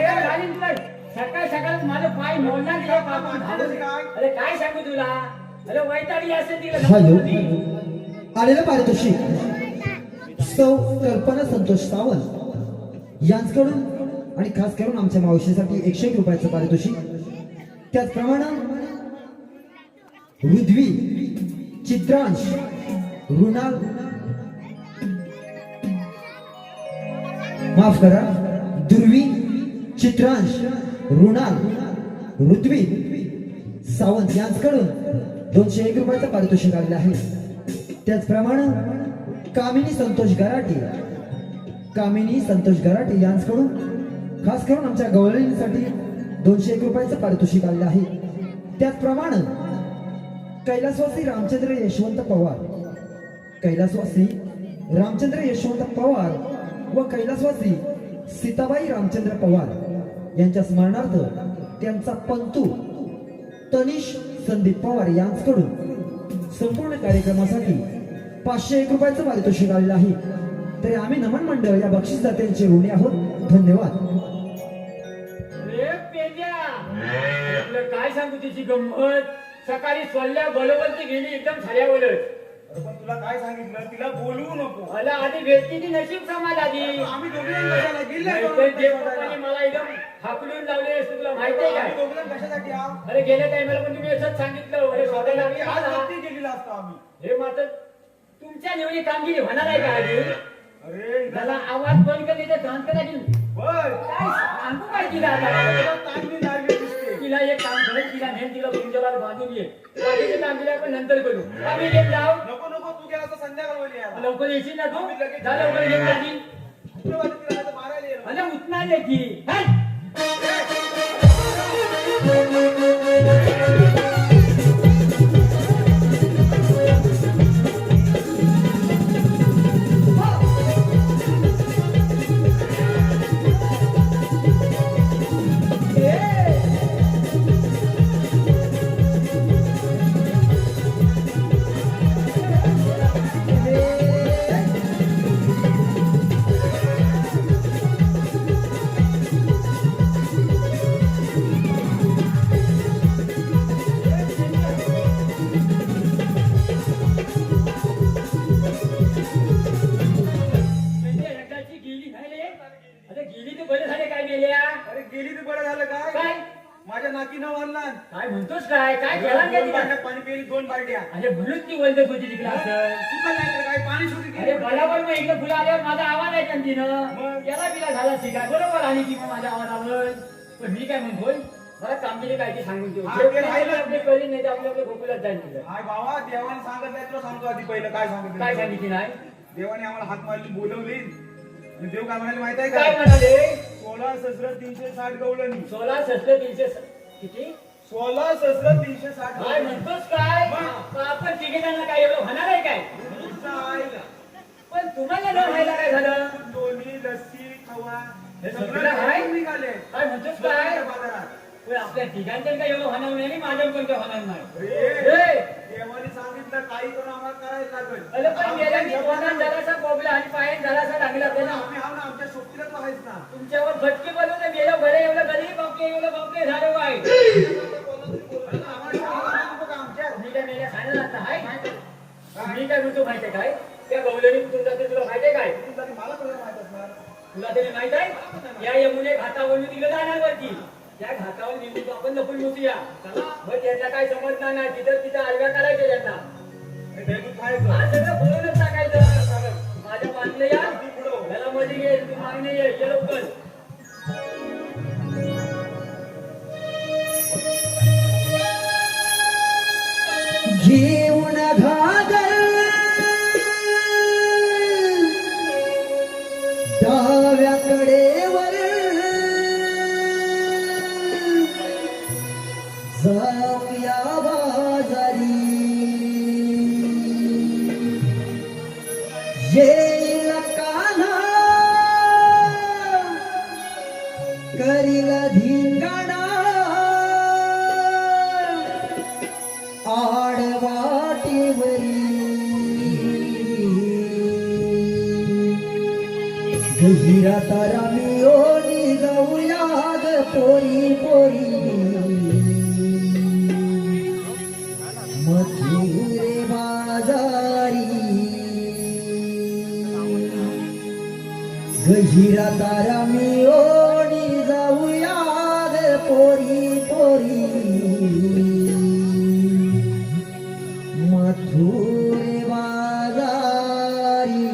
सकाळ सकाळ माझं पाय मोडला गेला पापून अरे काय सांगू तुला अरे वैतागली असेल तिला हॅलो आलेलं पारितोषिक सौ कल्पना संतोष सावंत यांच्याकडून आणि खास करून आमच्या मावशीसाठी 101 रुपयाचं पारितोषिक त्याचप्रमाणे रुद्वी चित्रांश रुणाल माफ करा दुर्वी चित्रांश रुणाल ऋत्वी सावंत यांच्याकडून 201 रुपयाचं पारितोषिक आलेलं आहे त्याचप्रमाणे कामिनी संतोष गराटे यांच्याकडून खास करून आमच्या गवळणीसाठी 201 रुपयाचं पारितोषिक आलेलं आहे त्याचप्रमाणे कैलासवासी रामचंद्र यशवंत पवार व कैलासवासी सीताबाई रामचंद्र पवार यांच्या स्मरणार्थ त्यांचा पंतू तनिष संदीप पवार यांच्याकडून संपूर्ण कार्यक्रमासाठी 501 रुपयाचं पारितोषिक आलेलं आहे तरी आम्ही नमन मंडळ या बक्षीस दात्यांचे ऋणी आहोत धन्यवाद अरे पेंड्या तुला काय सांगू तिची गंमत सकाळी सोल्ल्या बरोबर ती गेली एकदम साऱ्या बोलत अरे पण तुला काय सांगितलं तिला बोलवू नको मला आधी भेटली ती नशीब समाज आधी आम्ही दोघे कशाला गेले नाहीतर जे पप्पांनी मला एकदम हाकलून लावले असते तुला माहिती आहे आम्ही काय दोघे कशासाठी आहो अरे गेल्या टायमाला पण तुम्ही असंच सांगितलं अरे शोधायला आम्ही आज आला. नक्की गेलेला असतो आम्ही हे मात्र तुमच्या निवडी कामगिरी होणार आहे का आधी अरे त्याला आवाज बंद करणे तर शांत करा की बर काय सांगू काय तिला आता चांगली लागली दिसते तिला एक काम कर तिला नेम तिला गुंजला बांधून ये बाकीचे काम तिला आपण नंतर करू आम्ही घेऊन जाऊ नको नको तू गेला तर संध्याकाळ होईल यायला लवकर येशील ना तू जा लवकर घेऊन जाशील शुक्रवारी तिला आता मारायला ये. अरे उठणार आहे की हट! म्हणजे रक्ताची गेली नाही रे अरे गेली तर बरं झाले काय गेल्या अरे गेली तर बरं झालं काय काय माझ्या नातीनं वाढला काय म्हणतोस काय काय केला काय दोन तिला? बाटल्या पाणी पिली 2 बालट्या अरे म्हणून ती वैद्यक होती तिकडे असं चुकलं नाही तर काय पाणी शोधी अरे बरोबर मग इकडे फुलं आल्यावर माझा आवाज आहे मग? तिनं याला बिला झाला शिकाय बरोबर आणि की मग माझ्या आवाजावर पण मी काय म्हणतोय मला कामगिरी काय ती सांगून देऊ हा, ते राहिलं. आपले कळली नाही तर आपल्या गोकुलात जाईल तिथं हाय बाबा देवाने सांगितलं तुला सांगतो आधी पहिलं काय सांगितलं काय सांगितली नाही देवाने आम्हाला हात मारली बोलवली आणि देव काय म्हणाले माहित आहे काय का म्हणाले 16 सहस्र 360 गवळणी 16 शस्त्र 300 किती 16 सहस्र 360 काय म्हणतोस काय मग? मग आपण तिघेजणांना काय एवढं होणार आहे काय पण तुम्हाला न व्हायला काय झालं दोन्ही लस्सी खवा हे सगळं आहे? निघाले काय म्हणतोस काय बाजारात पण आपल्या तिघांच्या काय एवढं होणार नाही आणि माझ्या पण काय होणार नाही अरे, ए! देवाने सांगितलं काही करून आम्हाला करायला लागेल अरे पण गेल्या की तोंडात जरासा बोबला आणि पायात जरासा लागला पण ना आम्ही आहो ना आमच्या सोबतीलाच बघायचं ना तुमच्यावर फटके बनवून गेलं बरे एवढं गरीब बापके झालं काय आम्हाला शाळेला नको का आमच्या मी काय मेल्या खायला लागता हाय मी काय म्हणतो माहितीये काय त्या गवलेनी कुठून जाते तुला माहितीये काय मला तुला माहित असणार तुला तरी माहित आहे या यमुने घाटावरून तिकडे जाणार वरती त्या घाटावर निघून आपण लपून मुसूया मग त्यांना काय समजणार नाही तिथं आलव्या करायच्या त्यांना हे भेटून खायचं हा सगळं बोलूनच टाकायचं माझ्या मागणं या याला मध्ये ये तू मागणे ये लवकर घेऊन घागर डाव्याकडे वर जाऊया बाजारी येईल कान्हा करील धिंगाणा आडवाटीवरी गहिरा तारा मी ओली जाऊया ग पोरी पोरी मथुरे बाजारी गहिरा तारा मी ओली जाऊया ग पोरी पोरी मथुरे बाजारी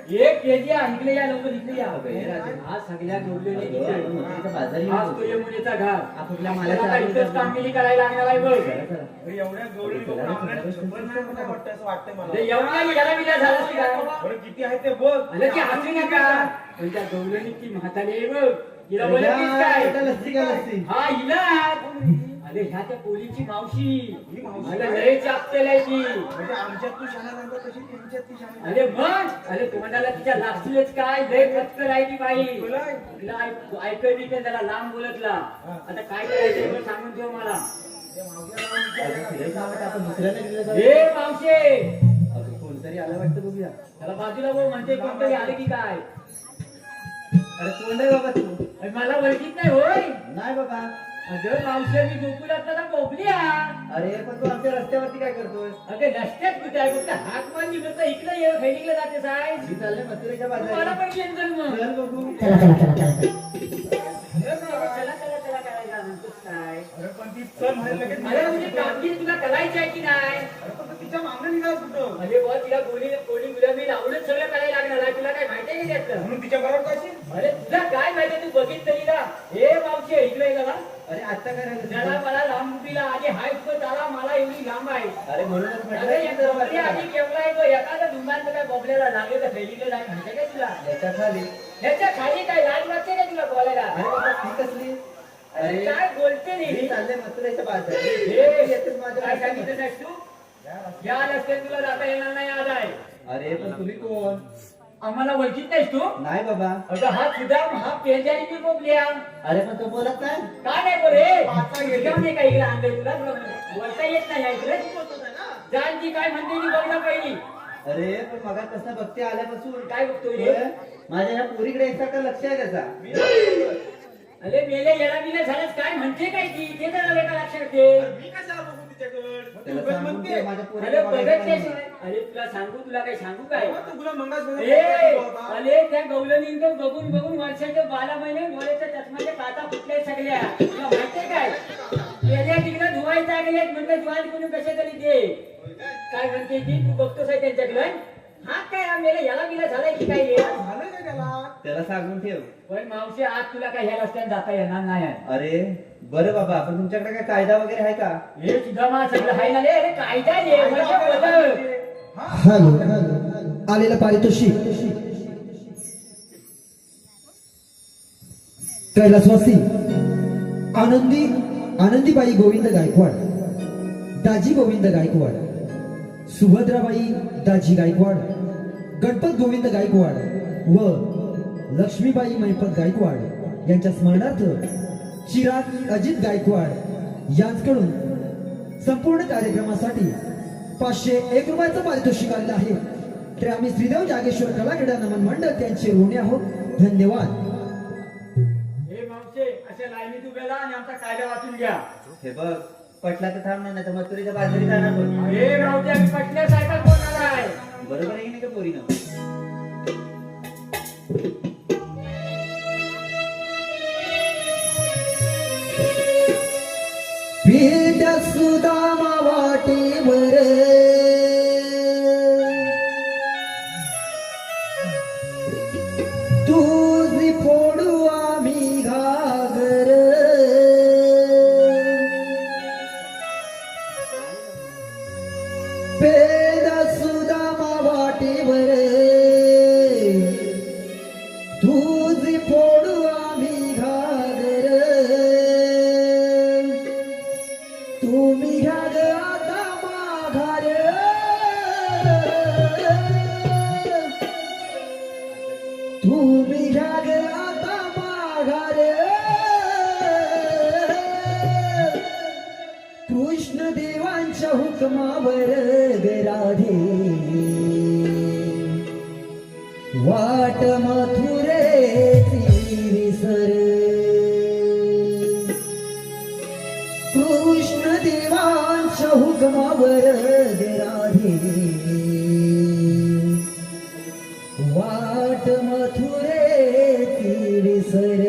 एक केजी इकडे या लवकर इकडे या अबे, राजे. आज सगळ्या जोडलेले अगं, इथे. आपण मथुरेच्या बाजारी आज येऊ. तो यमुनेचा घाट आपापल्या मला मालाच्या काय इथंच आधी- कामगिरी करायला लागणार आहे बघ चला, चला. अरे एवढ्या गवळणी लोकं अंगणात शंभर नाही मला वाटतं असं वाटतंय मला. ते एवढा गेला बिला झाला की काय बरं किती आहे ते बघ. अरे की हसू नका पण त्या गवळणी ती म्हातारी आहे बघ तिला अरे बोलतीस या, काय एका लस्सी का लस्सी? हा हिला अरे ह्या त्या पोलीची मावशी ही मावशी अरे काय? लय चापतेल आहे ती म्हणजे आमच्यात तू शाळा सांगतो तशी त्यांच्यात ती शाळा अरे मग अरे तुम्हाला तिच्या लागतीलच काय लय कच्चं आहे ती बाई तुला तिला ऐकत नाही त्याला लांब बोलतला आता काय करायचं ते सांगून ठेव मला त्या मावशीला अगं, फिरायचं नाव आता आपण दुसऱ्याला गेलं जाऊ. हे मावशे अगं, कोणतरी आलं वाटतं बघूया. त्याला बाजूला बोल म्हणते कोणतरी आले की काय अरे कोण आहे बाबा तू? अरे मला ओळखीत नाही होय नाही बाबा. अगं मावशे मी गोकुळात त्याला पोपली हा अरे पण तू आमच्या रस्त्यावरती काय करतोय? अगं रस्त्यात कुठे आहे फक्त हात मान निघत इकडे ये खैनिकला जाते साय मी चाललोय मथुरेच्या मला बाजारी. पण येऊन जाईल मग चल बघू. चला करायला म्हणतोस काय अरे पण ती चल म्हणे लगेच अरे म्हणजे कामगिरी तुला करायची आहे की नाही अरे पण तू तिच्या मागणं निघाला कुठं म्हणजे बुवा तिला कोणी गुलामी लावूनच सगळं करायला लागणार आहे तुला काय माहिती आहे की त्यातलं म्हणून तिच्या बरोबर कशी अरे तुला काय माहिती तू बघितलं तिला हे मावशे इकडे ये जरा अरे आता काय त्याला राहिलं? मला लांब उभीला आधी हाईट पण त्याला मला एवढी लांब आहे अरे म्हणूनच म्हटलं अरे की या जरा कपडे आधी बसा. केवढा आहे तो एखादा धुंबांचं काय बबल्याला लागले तर फेलीकडे जाय म्हणते काय तुला याच्या खाली. ह्याच्या खाली काय लाज वाटते का तुला बोलायला अरे बाबा ती कसली? अरे अरे काय बोलते मी नाही चालले मथुरेच्या बाजारी. हे येतेच माझ्या काय रस्त्यावर. सांगितलं नाहीस तू या रस्त्यात तुला जाता येणार नाही आज आहे अरे पण तुम्ही कोण? आम्हाला ओळखीत नाहीस तू नाही बाबा. अगं हा सुद्धा हा पेंजारी मी बोलल्या अरे पण तो बोलत नाही. काय नाही बोले नाही काय इकडे आणलंय तुला बोलता येत नाही इकडे जानची काय म्हणते ती बघ ना पहिली अरे पण मगा कसं बघते आल्यापासून काय बघतोय रे? होय? माझ्या या पोरीकडे एकसारखं लक्ष आहे त्याचा. अरे मेले येडा बिले झाल्यास काय म्हणते काय ती ते तर का लक्षात ठे मी कशाला बघू तिच्याकडे त्याला तू उगाच सांगून म्हणते ते माझ्या अरे पोरीला बघत बघायचं नाही. नाही. अरे तुला सांगू तुला काय सांगू काय तू तुला मंगास ए अरे त्या गवलनींकडे बघून बघून वर्षाचे 12 महिने डोळ्याच्या चष्माच्या काटा फुटल्या सगळ्या तुला माहितीये काय गेल्या तिकडे धुवायचा गेल्यात म्हणलं धुवायला कोणी कशा तरी दे काय म्हणते ती तू बघतोस आहे त्यांच्याकडे हा काय आम्हाला याला बिला झालाय की काय हे? झालं का त्याला त्याला सांगून ठेव. पण मावशी आज तुला काय ह्या रस्त्याने जाता येणार नाही आहे. अरे बरं बाबा पण तुमच्याकडे काय कायदा वगैरे आहे का? हे सुद्धा मा सगळं आहे ना रे अरे कायदा ये म्हणजे बोल हॅलो आलेलं पारितोषिक कैलासवासी आनंदीबाई गोविंद गायकवाड, दाजी गोविंद गायकवाड, सुभद्राबाई दाजी गायकवाड, गणपत गोविंद गायकवाड व लक्ष्मीबाई महिपत गायकवाड यांच्या स्मरणार्थ चिराग अजित गायकवाड यांच्याकडून संपूर्ण कार्यक्रमासाठी 501 रुपयाचं पारितोषिक आलेलं आहे. तर आम्ही श्रीदेव जागेश्वर कला क्रीडा नमन मंडळ त्यांचे ऋणी आहोत. धन्यवाद. हे मावशे अशा लाईनीत उभ्याला आणि आमचा कायदा वाचून घ्या. हे बघ पटला तर थांब नाही तर मथुरेच्या बाजारी जाणार बघ. हे मावशे आम्ही पटल्यासारखा बोलणार आहे. बरोबर आहे की नाही का पोरीनं? भेट सुदामा वाटेवर तुझी फोडू आम्ही घागर भेट सुदामा वाटेवर तुझी फोडू आम्ही घागर तुम्ही घ्या ग आता माघार तुम्ही घ्या ग आता माघार कृष्ण देवांच्या हुकमावर ग राधे वाट मथुरेची विसर कृष्ण देवांच्या हुकमावर ग राधे वाट मथुरेची विसर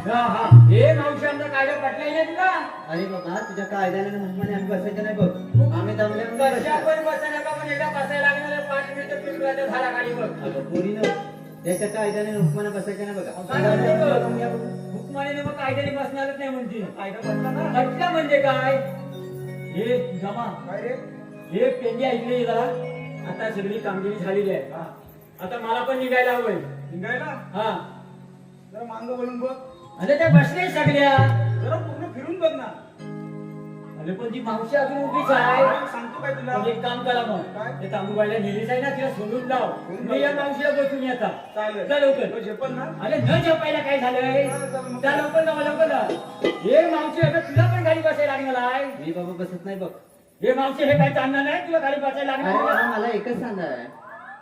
हे मावशी आमचा कायदा पटलाय नाही तुला अरे बाबा तुझ्या कायद्याने आणि हुकमाने आम्ही बसायचं नाही बघ आम्ही दमले म्हणून कशा बसलो. पण बसा नका पण एकदा बसायला लागणार 5 मिनिटं पिंपळाच्या झाडा खाली बघ अगं पोरीनं त्याच्या कायद्याने आणि हुकमाने बसायचं नाही काय म्हणते बघा बघ? हुकमाने मग कायद्याने बसणारच नाही म्हणते कायदा बसला ना म्हटलं म्हणजे काय हे जमा काय रे हे पेंडी ऐकली जरा आता सगळी कामगिरी झालेली आहे हा आता मला पण निघायला हवंय निघायला हा जरा मांग वळून बघ अरे त्या बसले सगळ्या जरा पूर्ण फिरून बघ ना अरे पण ती मावशी अजून उभीच आहे सांगतो काय तुला मग एक काम करा मग काय? ते तांबूबाईला नेलीच आहे ना तिला सोडून लाव मी या मावशीला बसून येता चालेल चल लवकर तो झेपल ना अरे न झेपायला काय झालंय हा, चल मग. त्या लवकर जावा लवकर जा. हे मावशी आता तुला पण गाडी बसायला लागणार आहे मी बाबा बसत नाही बघ हे मावशी हे काय चालणार नाही तुला गाडी बसायला अरे लागणार बाबा आहे. मला एकच सांगणार आहे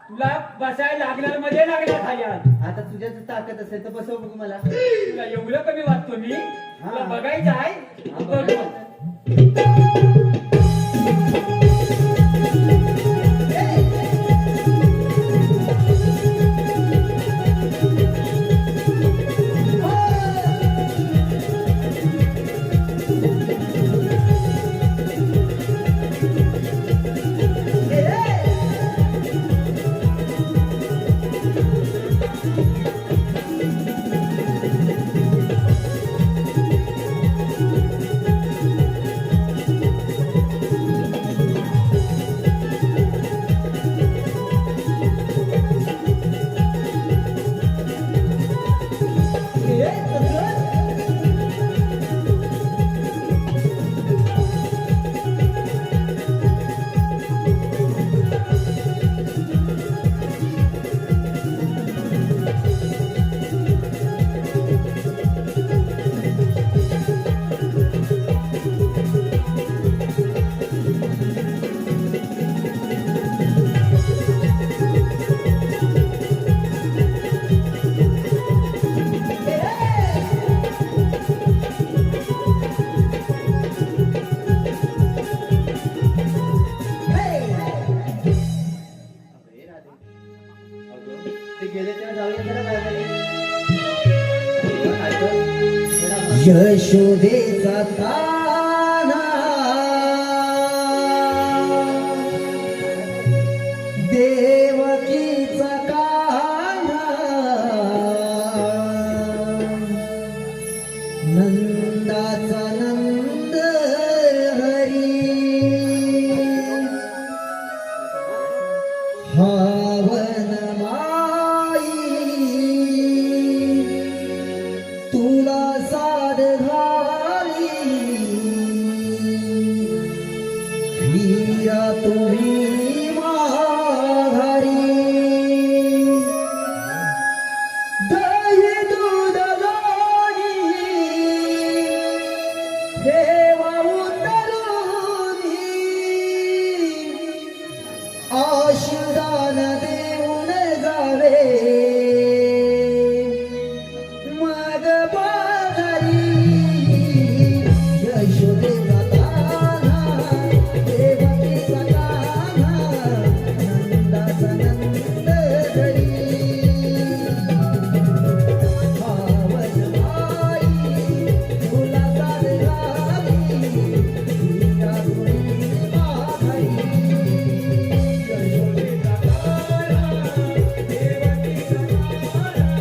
तुला बसायला लागणार मध्ये लागणार खाल्यात आता तुझ्यात जर ताकद असेल तर बसव बघू मला तुला एवढं कमी वाटतो मी तुला बघायचं आहे हा, तू बघ बघायचं मग. अरे राधे. अगं, ते गेले तेव्हा जाऊया जरा बाहेर. काय गं? जरा यशोदेचा ताना देवकीचा काना नंदाचा नंद हरी हावन माई तुला साध घाली हिरा तुम्ही माघारी दही दूध लोणी ठेवा उतरुनी आशीर्वाद देऊन जावे मग बाजारी यशोदेचा ताना देवकीचा काना नंदाचा नंद घरी भावन आई तुला साध घाली हिरा तुम्ही माघारी यशोदेचा ताना देवकीचा काना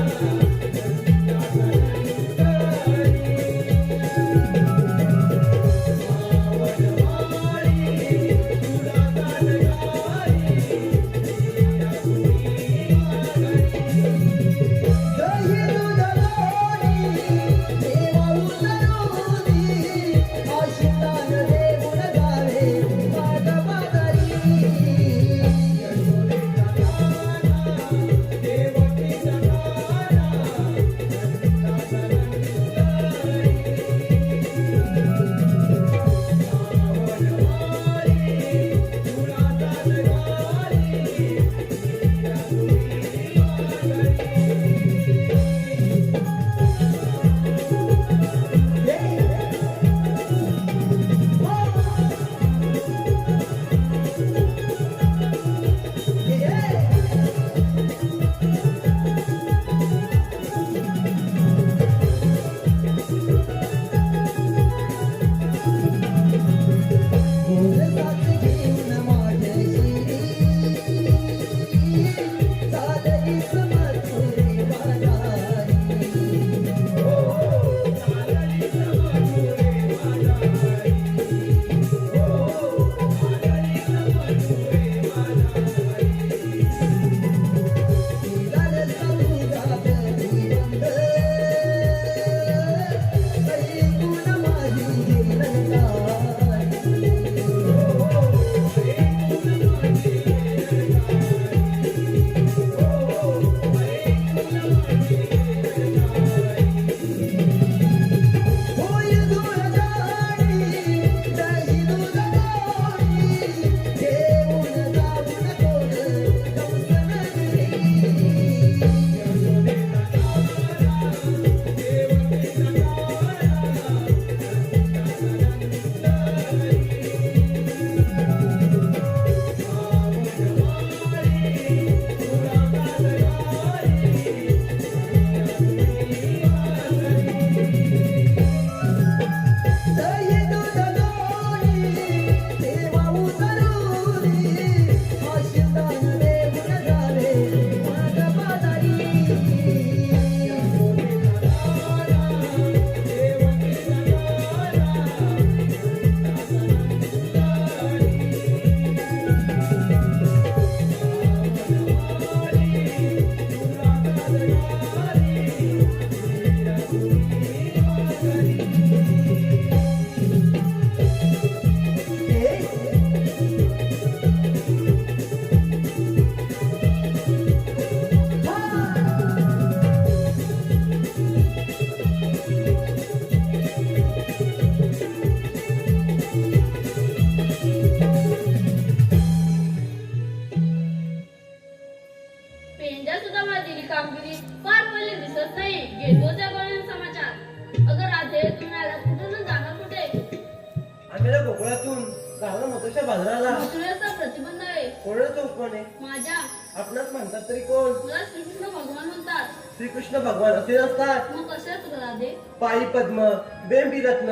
कारण मथुरेच्या बाजाराला मथुरेचा प्रतिबंध आहे. कोणाचं हुकमाने माझ्या आपणास म्हणतात तरी कोण? मला श्रीकृष्ण भगवान म्हणतात. श्रीकृष्ण भगवान असे नसतात. मग कशाच राधे? पायी पद्म, बेंबी रत्न,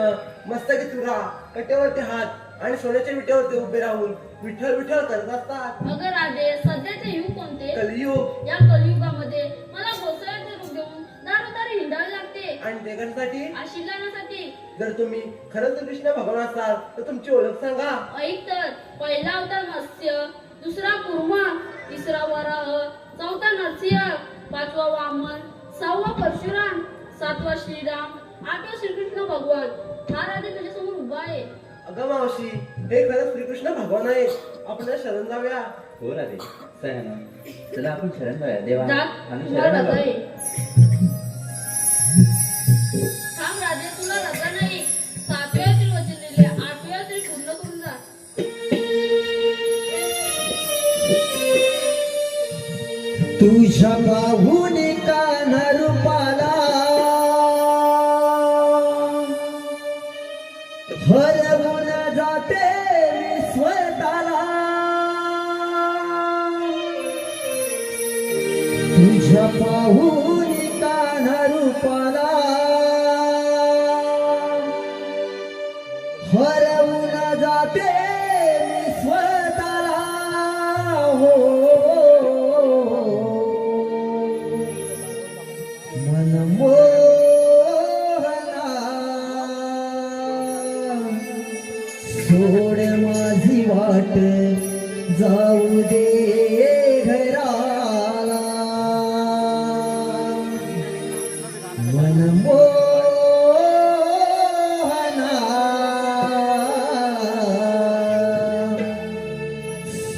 मस्तकी तुरा, कटेवरती हात आणि सोन्याच्या विटेवरती उभे राहून विठ्ठल विठ्ठल करत असतात. अगं राधे, सध्याचे युग कोणते? कलियुग. या कलियुगामध्ये मला गोसाव्याचे रूप घेऊन दारोदारी हिंडावे लागते. आणि ते कशासाठी? आशीर्वादासाठी. जर तुम्ही खरंच कृष्ण भगवान असाल तर तुमची ओळख सांगा. ऐक तर, पहिला अवतार मत्स्य, दुसरा कुर्मा, तिसरा वराह, चौथा नरसिंह, पाचवा वामन, सहावा परशुराम, सातवा श्रीराम, आठवा श्रीकृष्ण भगवान. हा राधे तुझ्या समोर उभा आहे. अगं मावशी, हे खरंच श्रीकृष्ण भगवान आहे. आपण शरण जाऊया. हो राधे सह्यानो, चला आपण शरण जाऊया देवा. जात आम्ही तुला शरण रजा जाऊ. आहे. थांब राधे, तुला रजा नाही. 7 वेळा तरी वचन दिले, 8 वेळा तरी पूर्ण करून जा. तुझ्या पाहून कान रूपाला हरवून जाते विश्वताला. तुझ्या पाहून कान रूपाला हरवून जाते विश्वताला. हो मनमोहना सोड माझी वाट जाऊ दे घराला. मनमोहना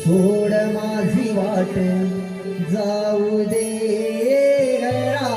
सोड माझी वाट जाऊ दे घराला.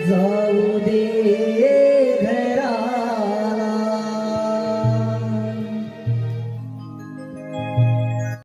जा